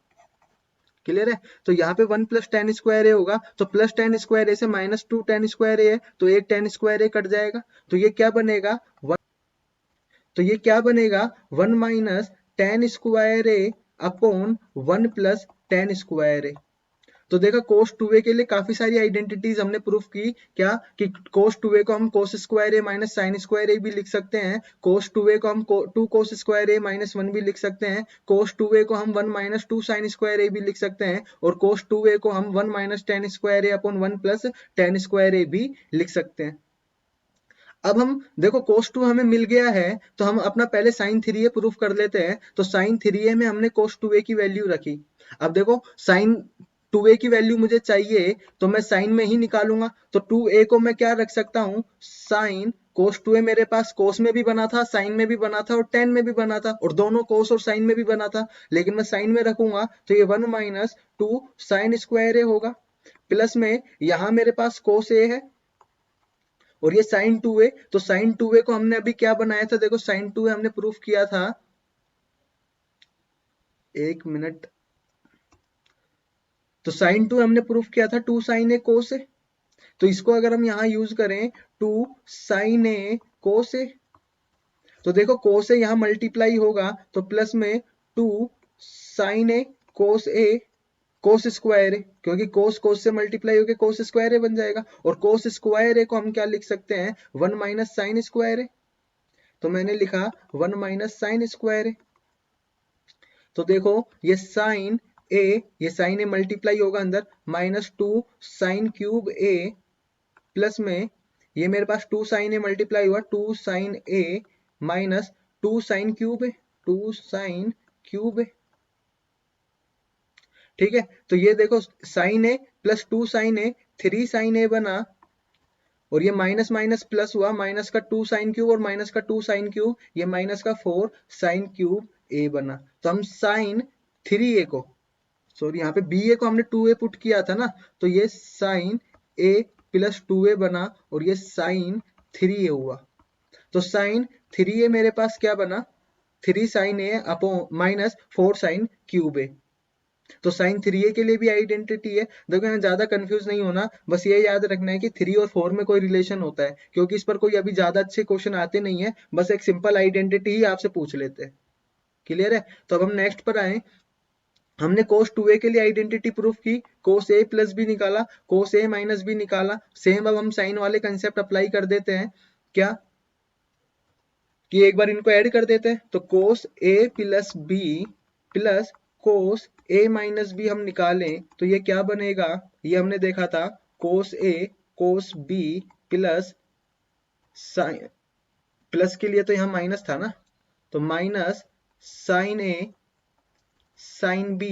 क्लियर है? तो यहाँ पे 1 प्लस टेन स्क्वायर ए होगा, तो प्लस टेन स्क्वायर ए से माइनस 2 टेन स्क्वायर ए है, तो एक टेन स्क्वायर ए कट जाएगा, तो ये क्या बनेगा, तो ये क्या बनेगा, 1 minus tan square a upon 1 plus tan square a. तो देखा cos 2a के लिए काफी सारी आइडेंटिटीज हमने प्रूफ की, क्या कि cos 2a को हम cos square a minus sine square a भी लिख सकते हैं, cos 2a को हम 2 cos स्क्वायर a माइनस 1 भी लिख सकते हैं, cos 2a को हम 1 माइनस 2 साइन स्क्वायर a भी लिख सकते हैं, और cos 2a को हम 1 minus tan square a upon 1 plus tan square a भी लिख सकते हैं। अब हम देखो cos 2 हमें मिल गया है, तो हम अपना पहले sin 3a प्रूफ कर लेते हैं। तो sin 3a में हमने cos 2a की वैल्यू रखी। अब देखो sin 2a की वैल्यू मुझे चाहिए, तो मैं sin में ही निकालूंगा। तो 2a को मैं क्या रख सकता हूँ, sin cos 2a मेरे पास cos में भी बना था, sin में भी बना था और tan में भी बना था, और दोनों cos और sin में भी बना था, लेकिन मैं sin में रखूंगा तो ये 1 माइनस 2 साइन स्क्वायर a होगा, प्लस में यहाँ मेरे पास cos a है और ये sin 2a। तो sin 2a को हमने अभी क्या बनाया था, देखो sin 2a हमने प्रूफ किया था, एक मिनट, तो sin 2 हमने प्रूफ किया था 2 sin a cos a। तो इसको अगर हम यहाँ यूज करें 2 sin a cos a, तो देखो cos a यहाँ मल्टीप्लाई होगा तो प्लस में 2 sin a cos a cos square a, क्योंकि cos cos से मल्टीप्लाई होकर cos स्क्वायर ए बन जाएगा, और cos स्क्वायर ए को हम क्या लिख सकते हैं, 1 माइनस साइन स्क्वायर ए। तो मैंने लिखा 1 माइनस साइन स्क्वायर ए। तो देखो ये साइन ए, ये साइन ए मल्टीप्लाई होगा अंदर, माइनस 2 साइन क्यूब ए, प्लस में ये मेरे पास 2 साइन ए मल्टीप्लाई हुआ 2 sign a minus 2 sine cube A, 2 sine cube ए। ठीक है, तो ये देखो साइन ए प्लस 2 साइन ए 3 साइन ए बना, और ये माइनस माइनस प्लस हुआ, माइनस का 2 साइन क्यूब और माइनस का 2 साइन क्यूब, ये माइनस का 4 साइन क्यूब ए बना। तो हम साइन 3a को, सॉरी यहाँ पे ba को हमने 2a पुट किया था ना, तो ये साइन a प्लस 2a बना और ये साइन 3a हुआ। तो साइन 3a मेरे पास क्या बना, 3 साइन a अपो माइनस 4 साइन क्यूब a। तो साइन 3a के लिए भी आइडेंटिटी है। देखो यहाँ ज्यादा कंफ्यूज नहीं होना, बस ये याद रखना है कि 3 और 4 में कोई रिलेशन होता है, क्योंकि इस पर कोई अभी ज्यादा अच्छे क्वेश्चन आते नहीं है, बस एक सिंपल आइडेंटिटी ही आपसे पूछ लेते हैं। क्लियर है, तो अब हम नेक्स्ट पर आए। हमने cos 2a के लिए आइडेंटिटी प्रूफ की, cos a प्लस भी निकाला, cos a माइनस भी निकाला। सेम अब हम साइन वाले कंसेप्ट अप्लाई कर देते हैं, क्या कि एक बार इनको ऐड कर देते हैं। तो cos a plus b plus cos a minus b हम निकालें तो ये क्या बनेगा, ये हमने देखा था cos a cos b plus sine, plus के लिए तो यहाँ माइनस था ना, तो minus sine a sine b,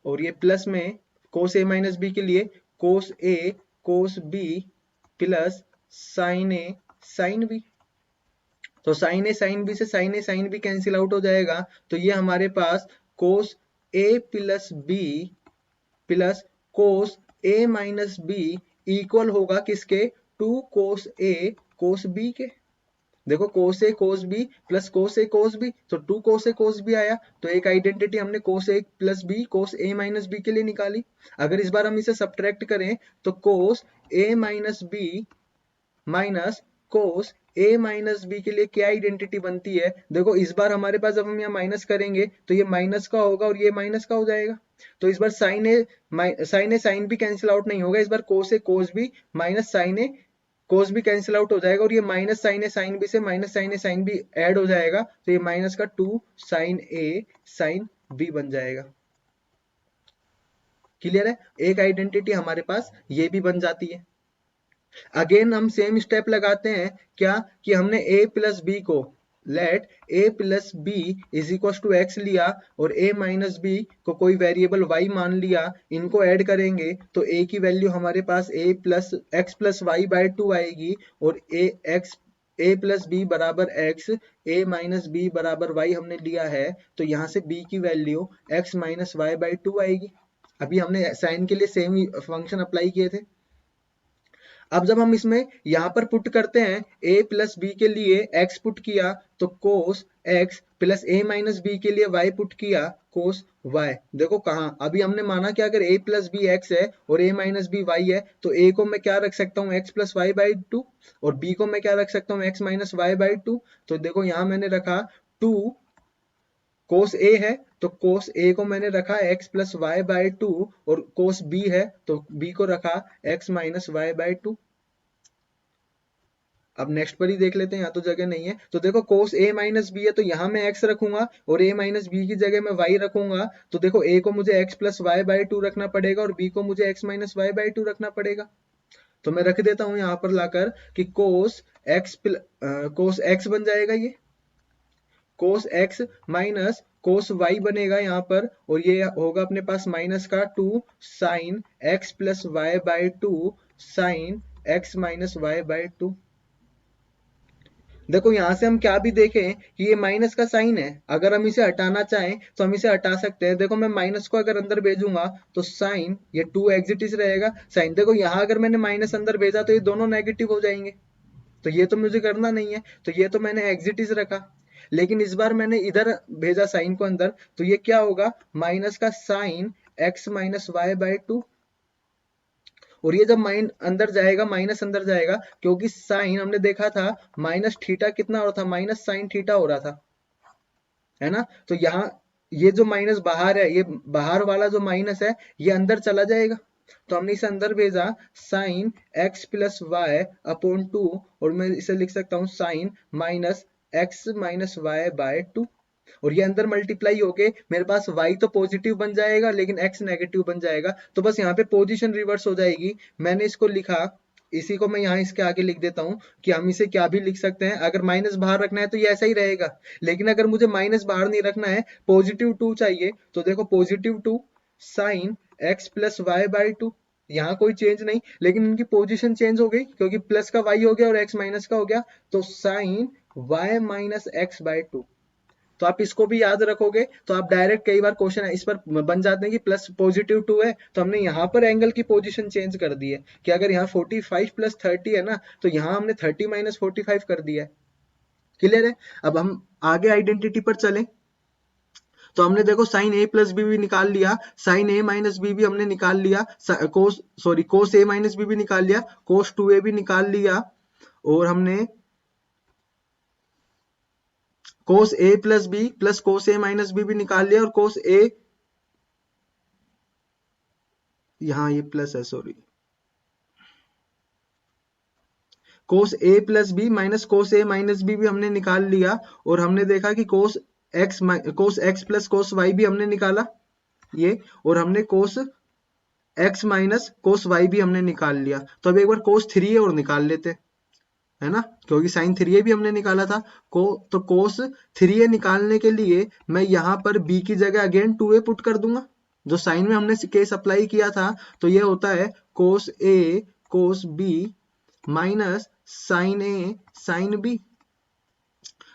और ये प्लस में cos a माइनस b के लिए cos a cos b plus sine a sine b। तो साइन ए साइन बी से sine A sine B cancel out हो जाएगा, तो ये हमारे पास cos a plus b plus cos a minus b equal होगा किसके, 2 cos a cos b के। देखो cos a cos b plus cos a cos b, तो 2 cos a cos b आया, तो एक आइडेंटिटी हमने cos a plus b cos a minus b के लिए निकाली। अगर इस बार हम इसे सब्ट्रैक्ट करें तो cos a minus b minus cos a minus b के लिए क्या आइडेंटिटी बनती है, देखो इस बार हमारे पास जब हम यहाँ माइनस करेंगे तो ये माइनस का होगा और ये माइनस का हो जाएगा। तो इस बार sine A sine B cancel out नहीं होगा, इस बार cos a cos b minus sine A cos b cancel out हो जाएगा, और ये minus sine A sine B से minus sine A sine B add हो जाएगा, तो ये माइनस का 2 साइन ए साइन बी बन जाएगा। क्लियर है, एक आइडेंटिटी हमारे पास ये भी बन जाती है। अगेन हम सेम स्टेप लगाते हैं, क्या कि हमने a प्लस बी को, let a plus B is equal to X लिया और a माइनस बी को कोई वेरिएबल y मान लिया, इनको ऐड करेंगे तो a की वैल्यू हमारे पास a plus X plus Y by 2 आएगी, और a प्लस बी बराबर एक्स, a माइनस बी बराबर y हमने लिया है, तो यहाँ से b की value x minus Y by 2 आएगी। अभी हमने साइन के लिए सेम फंक्शन अप्लाई किए थे। अब जब हम इसमें यहाँ पर पुट करते हैं a प्लस बी के लिए x पुट किया तो cos x plus a minus B के लिए y पुट किया cos y। देखो कहाँ, अभी हमने माना कि अगर a प्लस बी x है और a माइनस बी y है, तो a को मैं क्या रख सकता हूँ x प्लस वाई बाई 2 और b को मैं क्या रख सकता हूँ x माइनस वाई बाई 2। तो देखो यहाँ मैंने रखा 2 कोस ए है तो कोस ए को मैंने रखा x plus Y by two, और कोस बी है तो बी को रखा x minus Y by two. अब नेक्स्ट पर ही देख लेते हैं, यहाँ तो जगह नहीं है। तो देखो कोस ए माइनस बी है तो यहाँ मैं x रखूंगा और a माइनस बी की जगह मैं y रखूंगा। तो देखो a को मुझे x plus Y by two रखना पड़ेगा और b को मुझे x minus Y by two रखना पड़ेगा। तो मैं रख देता हूँ यहाँ पर लाकर कि कोस x बन जाएगा, ये कोस x माइनस कोस y बनेगा यहाँ पर, और ये होगा अपने पास माइनस का 2 sine x plus Y by two sine x minus Y by two. देखो यहाँ से हम क्या भी देखें कि ये माइनस का साइन है, अगर हम इसे हटाना चाहें तो हम इसे हटा सकते हैं। देखो मैं माइनस को अगर अंदर भेजूंगा तो साइन, ये 2 एग्जिट इस रहेगा साइन। देखो यहाँ अगर मैंने माइनस अंदर भेजा तो ये दोनों नेगेटिव हो जाएंगे, तो ये तो मुझे करना नहीं है, तो ये तो मैंने एग्जिट रखा। लेकिन इस बार मैंने इधर भेजा साइन को अंदर, तो ये क्या होगा माइनस का sine x minus Y by two. और ये जब माइन अंदर जाएगा, माइनस अंदर जाएगा, क्योंकि साइन हमने देखा था माइनस थीटा कितना हो रहा था, माइनस साइन थीटा हो रहा था, है ना। तो यहाँ ये जो माइनस बाहर है, ये बाहर वाला जो माइनस है ये अंदर चला जाएगा, तो हमने इसे अंदर भेजा sine x plus Y upon two, और मैं इसे लिख सकता हूँ sine minus x minus Y by two. और ये अंदर मल्टीप्लाई होके मेरे पास y तो पॉजिटिव बन जाएगा लेकिन x नेगेटिव बन जाएगा, तो बस यहाँ पे पोजीशन रिवर्स हो जाएगी। मैंने इसको लिखा, इसी को मैं यहाँ इसके आगे लिख देता हूँ कि हम इसे क्या भी लिख सकते हैं। अगर माइनस बाहर रखना है तो ये ऐसा ही रहेगा, लेकिन अगर मुझे माइनस बाहर नहीं रखना है, पॉजिटिव 2 चाहिए, तो देखो positive 2 sine x plus Y by two, यहाँ कोई चेंज नहीं, लेकिन इनकी पोजीशन चेंज हो गई क्योंकि प्लस का y हो गया और x माइनस का हो गया, तो sine y minus X by two. तो आप इसको भी याद रखोगे तो आप डायरेक्ट, कई बार क्वेश्चन इस पर बन जाते हैं कि प्लस पॉजिटिव 2 है तो हमने यहाँ पर एंगल की पोजीशन चेंज कर दी है कि अगर यहाँ 45 प्लस 30 है ना, तो यहाँ हमने 30 माइनस 45 कर दिया है। क्लियर है। अब हम आगे आइडेंटिटी पर चलें, तो हमने देखो साइन ए प्लस बी भी निकाल लिया, साइन ए माइनस बी भी हमने निकाल लिया, कोस ए माइनस बी भी निकाल लिया, कोस 2a भी निकाल लिया, और हमने कोस A plus B plus cos A minus B भी निकाल लिया, और कोस ए, यहाँ ये प्लस है sorry, cos A plus B minus cos A minus B भी हमने निकाल लिया, और हमने देखा कि cos X plus cos Y भी हमने निकाला ये, और हमने cos X minus cos Y भी हमने निकाल लिया। तो अब एक बार कोस 3a और निकाल लेते हैं, है ना, क्योंकि साइन 3a भी हमने निकाला था। तो कोस 3a निकालने के लिए मैं यहाँ पर b की जगह अगेन 2a पुट कर दूंगा, जो साइन में हमने केस अप्लाई किया था। तो ये होता है cos a cos b minus sine a sine b।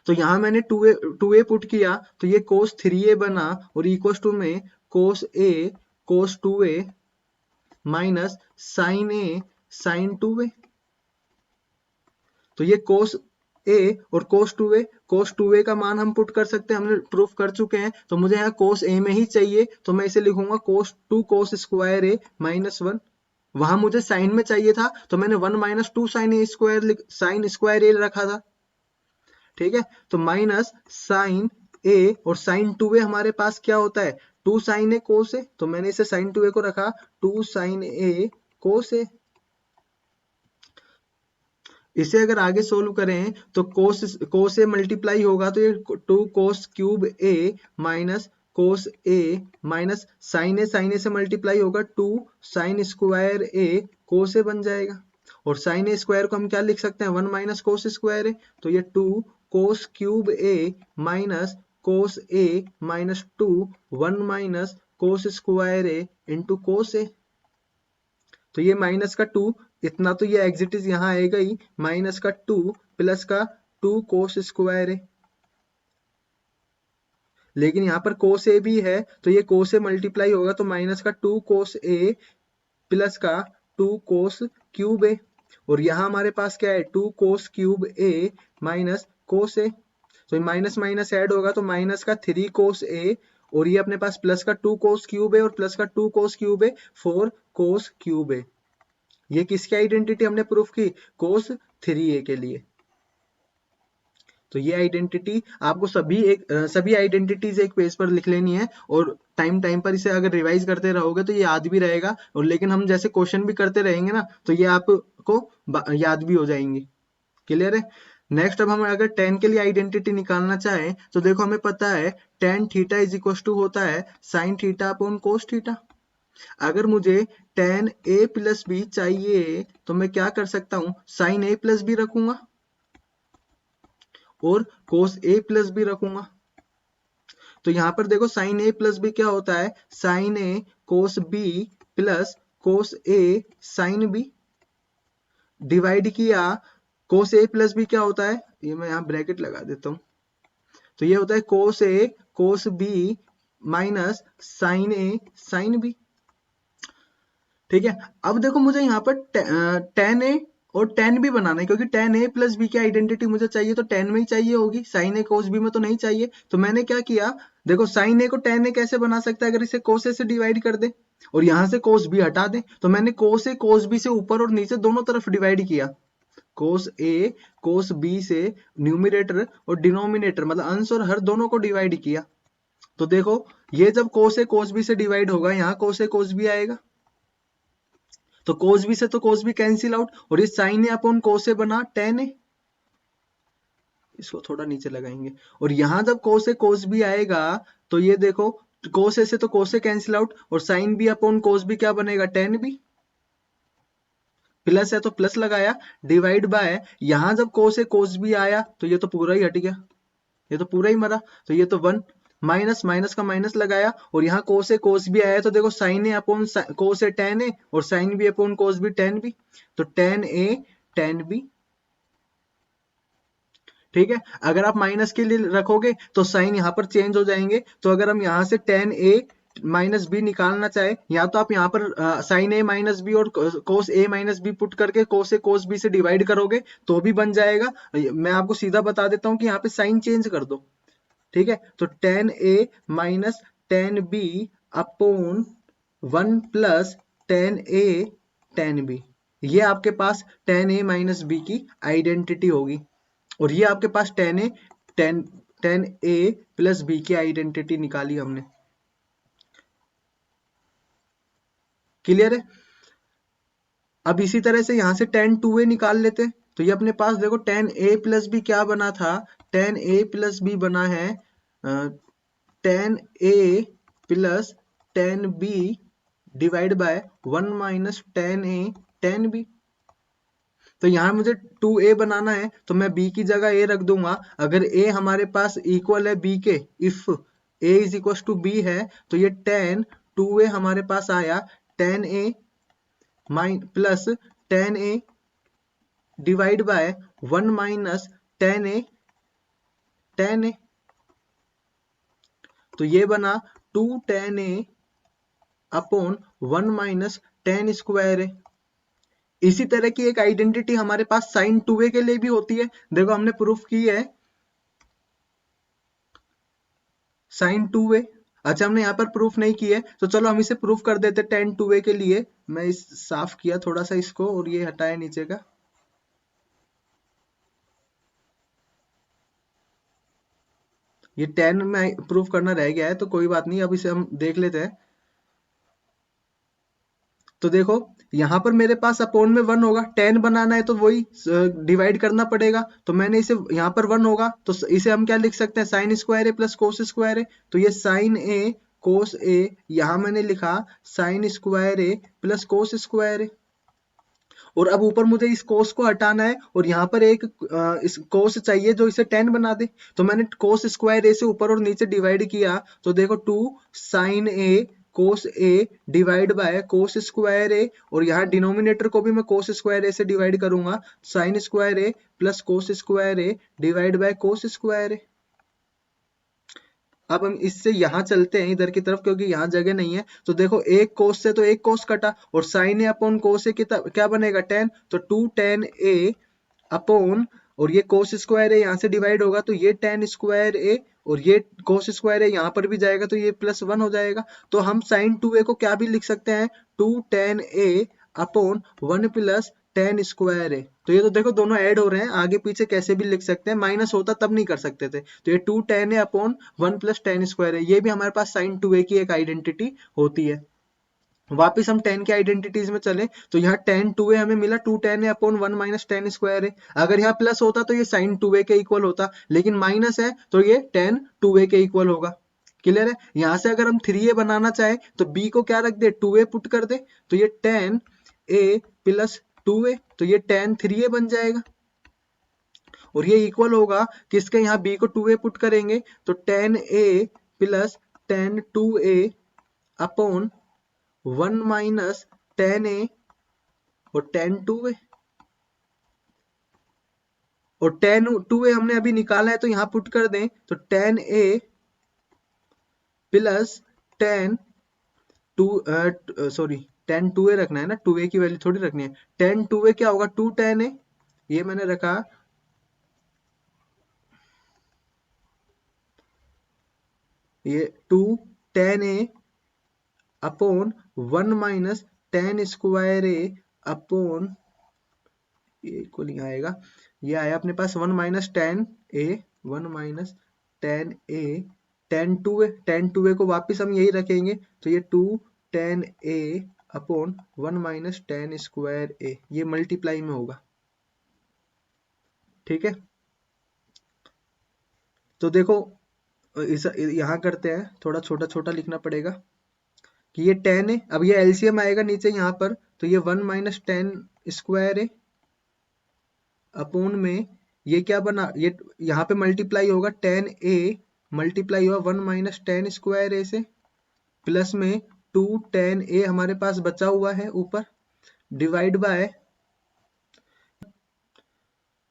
तो यहाँ मैंने 2a पुट किया तो ये कोस 3a बना, और इक्वल टू में cos a cos 2a minus sine a sine 2a। तो ये कोस ए और कोस 2a का मान हम पुट कर सकते हैं, हमने प्रूफ कर चुके हैं। तो मुझे यहाँ कोस ए में ही चाहिए, तो मैं इसे लिखूंगा कोस 2 कोस स्क्वायर ए माइनस 1। वहां मुझे साइन में चाहिए था तो मैंने 1 माइनस 2 साइन स्क्वायर ए रखा था, ठीक है। तो माइनस साइन ए, और साइन 2a हमारे पास क्या होता है 2 साइन ए कोस ए, तो मैंने इसे साइन 2a को रखा 2 साइन ए कोस ए। इसे अगर आगे सोल्व करें तो कोस ए मल्टीप्लाई होगा तो ये 2 cos cube A minus cos A minus sine ए से मल्टीप्लाई होगा 2 साइन स्क्वायर ए कोस ए बन जाएगा। और साइन ए स्क्वायर को हम क्या लिख सकते हैं 1 माइनस कोस स्क्वायर ए, तो ये 2 cos cube A minus cos A minus 2 1 minus cos square A into cos ए। तो ये माइनस का 2, इतना तो ये एग्जिट इज यहाँ आएगा ही, माइनस का 2 प्लस का 2 कोस स्क्वायर है, लेकिन यहाँ पर कोस ए भी है तो ये कोस ए मल्टीप्लाई होगा तो माइनस का 2 कोस ए प्लस का 2 कोस क्यूब ए, और यहाँ हमारे पास क्या है 2 कोस क्यूब ए माइनस कोस ए। तो माइनस माइनस ऐड होगा तो माइनस का 3 कोस ए, और ये अपने पास प्लस का 2 कोस क्यूब है, और प्लस का 2 कोस क्यूब है 4 कोस क्यूब है। ये किसकी आइडेंटिटी हमने प्रूफ की कोस 3a के लिए। तो ये आइडेंटिटी आपको सभी आइडेंटिटीज एक पेज पर लिख लेनी है, और टाइम टाइम पर इसे अगर रिवाइज करते रहोगे तो ये याद भी रहेगा, और लेकिन हम जैसे क्वेश्चन भी करते रहेंगे ना तो ये आपको याद भी हो जाएंगी। क्लियर है? नेक्स्ट अब हम अगर टेन के लिए आइडेंटिटी निकालना चाहें तो देखो हमें पता है tan theta is equal to होता है sine theta upon cos theta. अगर मुझे टेन ए प्लस बी चाहिए तो मैं क्या कर सकता हूं, साइन ए प्लस बी रखूंगा और कोस ए प्लस बी रखूंगा। तो यहां पर देखो साइन ए प्लस बी क्या होता है, sine A cos B plus cos A sine B, divide किया कोस ए प्लस बी क्या होता है, ये मैं यहां ब्रैकेट लगा देता हूं, तो ये होता है कोस ए cos B minus sine A sine B. ठीक है, अब देखो मुझे यहाँ पर टेन ए और टेन बी बनाना है, क्योंकि टेन ए प्लस बी की आइडेंटिटी मुझे चाहिए तो टेन में ही चाहिए होगी, साइन ए कोस बी में तो नहीं चाहिए। तो मैंने क्या किया, देखो साइन ए को टेन ए कैसे बना सकता है, अगर इसे कोस ए से डिवाइड कर दे और यहां से कोस बी हटा दे, तो मैंने कोस ए कोस बी से ऊपर और नीचे दोनों तरफ डिवाइड किया। कोस ए कोस बी से न्यूमिनेटर और डिनोमिनेटर मतलब अंश और हर दोनों को डिवाइड किया। तो देखो ये जब कोस ए कोस बी से डिवाइड होगा, यहाँ कोस ए कोस बी आएगा, तो कोस बी से तो कोस बी कैंसिल आउट, और ये साइन ए अपॉन कोस ए बना टेन ए, इसको थोड़ा नीचे लगाएंगे, और यहां जब कोस ए कोस बी आएगा तो ये देखो कोस ए से तो कोस ए कैंसिल आउट, और sine B upon cos B क्या बनेगा, टेन बी, प्लस है तो प्लस लगाया, डिवाइड बाय यहां जब कोस ए कोस बी आया तो ये तो पूरा ही हट गया, ये तो पूरा ही मरा, तो ये तो वन, माइनस माइनस का माइनस लगाया, और यहाँ कोस ए कोस बी आया तो देखो sine A upon cos A tan ए और sine B upon cos B tan B, तो टेन ए टेन बी। ठीक है, अगर आप माइनस के लिए रखोगे तो साइन यहाँ पर चेंज हो जाएंगे, तो अगर हम यहाँ से टेन ए माइनस बी निकालना चाहे, या तो आप यहाँ पर साइन ए माइनस बी और कोस ए माइनस बी पुट करके कोस ए कोस बी से डिवाइड करोगे तो भी बन जाएगा। मैं आपको सीधा बता देता हूँ कि यहाँ पे साइन चेंज कर दो। ठीक है, तो tan a minus tan b upon one plus tan A tan b, ये आपके पास टेन ए माइनस बी की आइडेंटिटी होगी, और ये आपके पास टेन ए टेन टेन ए प्लस बी की आइडेंटिटी निकाली हमने। क्लियर है? अब इसी तरह से यहां से टेन टू ए निकाल लेते हैं, तो ये अपने पास देखो टेन ए प्लस बी क्या बना था, टेन ए प्लस बी बना है tan A plus tan B divide by one minus tan A tan B. तो यहाँ मुझे टू ए बनाना है तो मैं बी की जगह ए रख दूंगा, अगर ए हमारे पास इक्वल है बी के, if a is equal to b है, तो ये टेन टू ए हमारे पास आया tan A plus tan a divide by one minus tan A tan a, तो ये बना two tan A upon one minus tan square a. इसी तरह की एक आइडेंटिटी हमारे पास साइन टू ए के लिए भी होती है, देखो हमने प्रूफ की है साइन टू ए। अच्छा हमने यहाँ पर प्रूफ नहीं की है तो चलो हम इसे प्रूफ कर देते टेन टू ए के लिए। मैं इस साफ किया थोड़ा सा इसको और ये हटाया नीचे का, ये टेन में प्रूफ करना रह गया है तो कोई बात नहीं, अब इसे हम देख लेते हैं। तो देखो यहाँ पर मेरे पास अपॉन में वन होगा, टेन बनाना है तो वही डिवाइड करना पड़ेगा, तो मैंने इसे यहाँ पर वन होगा तो इसे हम क्या लिख सकते हैं, sine square A plus cos square a, तो ये साइन ए कोस ए, यहाँ मैंने लिखा sign square A plus cos square a, और अब ऊपर मुझे इस कोस को हटाना है और यहाँ पर एक इस कोस चाहिए जो इसे टेन बना दे, तो मैंने कोस स्क्वायर ए से ऊपर और नीचे डिवाइड किया, तो देखो two sine A cos a divide by cos square a, और यहाँ डिनोमिनेटर को भी मैं कोस स्क्वायर ए से डिवाइड करूंगा, sine square A plus cos square a divide by cos square a. अब हम इससे यहाँ चलते हैं इधर की तरफ क्योंकि यहाँ जगह नहीं है, तो देखो एक कोस से तो एक कोस कटा और साइन ए अपॉन कोस ए क्या बनेगा, टेन, तो टू टेन ए अपॉन, और ये कोस स्क्वायर ए यहाँ से डिवाइड होगा तो ये टेन स्क्वायर ए, और ये कोस स्क्वायर ए यहाँ पर भी जाएगा तो ये प्लस वन हो जाएगा, तो हम साइन टू ए को क्या भी लिख सकते हैं, टू टेन ए upon one plus tan square है। तो ये तो देखो दोनों ऐड हो रहे हैं, आगे पीछे कैसे भी लिख सकते हैं, माइनस होता तब नहीं कर सकते थे। तो ये 2 टेन है अपॉन 1 प्लस टेन स्क्वायर है। ये भी हमारे पास साइन 2a की एक आइडेंटिटी होती है। वापिस हम टेन के आइडेंटिटीज में चले तो यहाँ टेन 2a हमें मिला, 2 टेन है अपॉन 1 माइनस टेन स्क्वायर है। अगर यहाँ प्लस होता तो ये साइन 2a के इक्वल होता, लेकिन माइनस है तो ये टेन 2a के इक्वल होगा। क्लियर है। यहाँ से अगर हम 3a बनाना चाहे तो b को क्या रख दे, 2a पुट कर दे, तो ये टेन a प्लस 2a, तो ये टेन 3a बन जाएगा। और ये इक्वल होगा किसके, यहाँ b को 2a पुट करेंगे तो tan a plus tan 2a upon 1 minus tan ए और टेन 2a, और टेन 2a हमने अभी निकाला है तो यहाँ पुट कर दें तो tan a plus ten sorry ten 2a रखना है ना, 2a की वैल्यू थोड़ी रखनी है। टेन 2a क्या होगा, 2 टेन a, ये मैंने रखा, ये 2 tan a upon 1 minus tan square a upon, ये इक्वल यहाँ आएगा, ये आया अपने पास 1 minus tan a, 1 minus tan a, tan two a को वापस हम यही रखेंगे तो ये 2 tan a upon 1 minus tan square a, ये मल्टीप्लाई में होगा। ठीक है, तो देखो इस यहाँ करते हैं, थोड़ा छोटा छोटा लिखना पड़ेगा कि ये टेन है, अब ये एलसीएम आएगा नीचे यहाँ पर, तो ये 1 माइनस टेन स्क्वायर है अपॉन में ये क्या बना, ये यहाँ पे मल्टीप्लाई होगा टेन ए मल्टीप्लाई होगा 1 माइनस टेन स्क्वायर ए से, प्लस में 2 टेन ए हमारे पास बचा हुआ है ऊपर, डिवाइड बाय,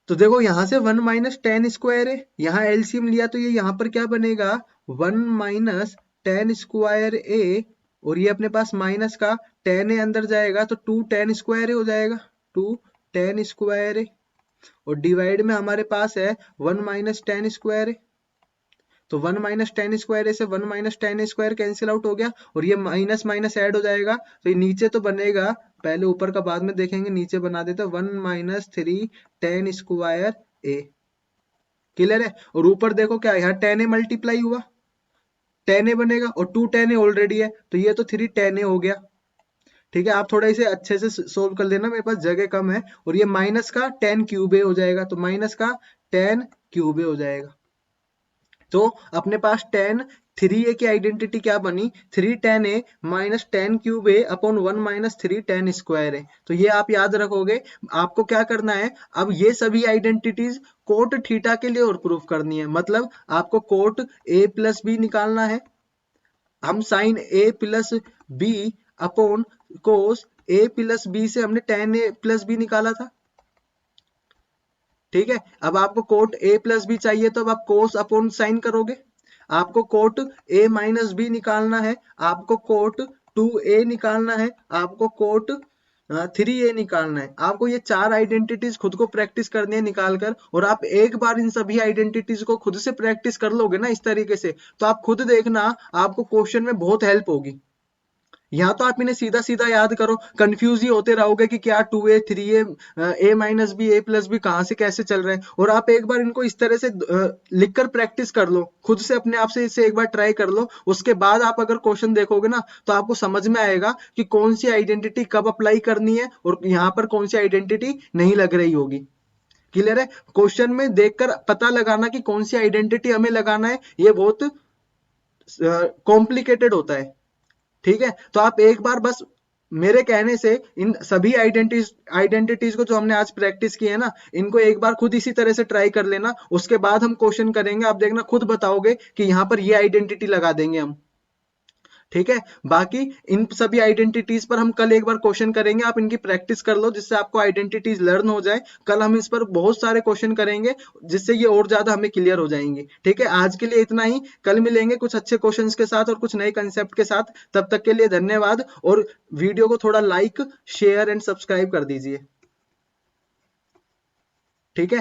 तो देखो यहाँ से 1 माइनस टेन स्क्वायर है, यहाँ एलसीएम लिया तो ये यहाँ पर क्या बनेगा 1 माइनस टेन स्क्वायर ए, और ये अपने पास माइनस का टेन ए अंदर जाएगा तो 2 टेन स्क्वायर ए हो जाएगा, 2 टेन स्क्वायर ए, और डिवाइड में हमारे पास है 1 माइनस टेन स्क्वायर, तो 1 माइनस टेन स्क्वायर से 1 minus tan square cancel out हो गया, और ये माइनस माइनस ऐड हो जाएगा, तो ये नीचे तो बनेगा, पहले ऊपर का बाद में देखेंगे, नीचे बना देते 1 माइनस थ्री टेन स्क्वायर ए। क्लियर है, और ऊपर देखो क्या यहाँ टेन ए मल्टीप्लाई हुआ, टेन ए बनेगा, और 2 टेन ए ऑलरेडी है तो ये तो 3 टेन ए हो गया। ठीक है, आप थोड़ा इसे अच्छे से सोल्व कर लेना, मेरे पास जगह कम है, और ये माइनस का टेन क्यूब ए हो जाएगा, तो माइनस का टेन क्यूब ए हो जाएगा। तो अपने पास टेन थ्री ए की आइडेंटिटी क्या बनी, three tan a minus tan cube a upon 1 minus three tan square है। तो ये आप याद रखोगे। आपको क्या करना है, अब ये सभी आइडेंटिटीज कोट थीटा के लिए और प्रूफ करनी है, मतलब आपको कोट ए प्लस बी निकालना है। हम sign A plus B upon cos A plus B से हमने टेन ए प्लस बी निकाला था। ठीक है, अब आपको कोट ए प्लस बी चाहिए तो अब आप कोस अपॉन साइन करोगे। आपको कोट ए माइनस बी निकालना है, आपको कोट टू ए निकालना है, आपको कोट थ्री ए निकालना है। आपको ये चार आइडेंटिटीज खुद को प्रैक्टिस करनी है निकाल कर, और आप एक बार इन सभी आइडेंटिटीज को खुद से प्रैक्टिस कर लोगे ना इस तरीके से, तो आप खुद देखना आपको क्वेश्चन में बहुत हेल्प होगी। यहाँ तो आप इन्हें सीधा सीधा याद करो, कंफ्यूज ही होते रहोगे कि क्या 2a 3a ए माइनस बी ए प्लस बी कहाँ से कैसे चल रहे हैं। और आप एक बार इनको इस तरह से लिखकर प्रैक्टिस कर लो, खुद से अपने आप से इसे एक बार ट्राई कर लो, उसके बाद आप अगर क्वेश्चन देखोगे ना तो आपको समझ में आएगा कि कौन सी आइडेंटिटी कब अप्लाई करनी है और यहाँ पर कौन सी आइडेंटिटी नहीं लग रही होगी। क्लियर है, क्वेश्चन में देखकर पता लगाना कि कौन सी आइडेंटिटी हमें लगाना है, ये बहुत कॉम्प्लिकेटेड होता है। ठीक है, तो आप एक बार बस मेरे कहने से इन सभी आइडेंटिटीज को जो हमने आज प्रैक्टिस की है ना, इनको एक बार खुद इसी तरह से ट्राई कर लेना, उसके बाद हम क्वेश्चन करेंगे, आप देखना खुद बताओगे कि यहां पर ये आइडेंटिटी लगा देंगे हम। ठीक है, बाकी इन सभी आइडेंटिटीज पर हम कल एक बार क्वेश्चन करेंगे, आप इनकी प्रैक्टिस कर लो जिससे आपको आइडेंटिटीज लर्न हो जाए। कल हम इस पर बहुत सारे क्वेश्चन करेंगे जिससे ये और ज्यादा हमें क्लियर हो जाएंगे। ठीक है, आज के लिए इतना ही, कल मिलेंगे कुछ अच्छे क्वेश्चंस के साथ और कुछ नए कंसेप्ट के साथ। तब तक के लिए धन्यवाद, और वीडियो को थोड़ा लाइक शेयर एंड सब्सक्राइब कर दीजिए। ठीक है।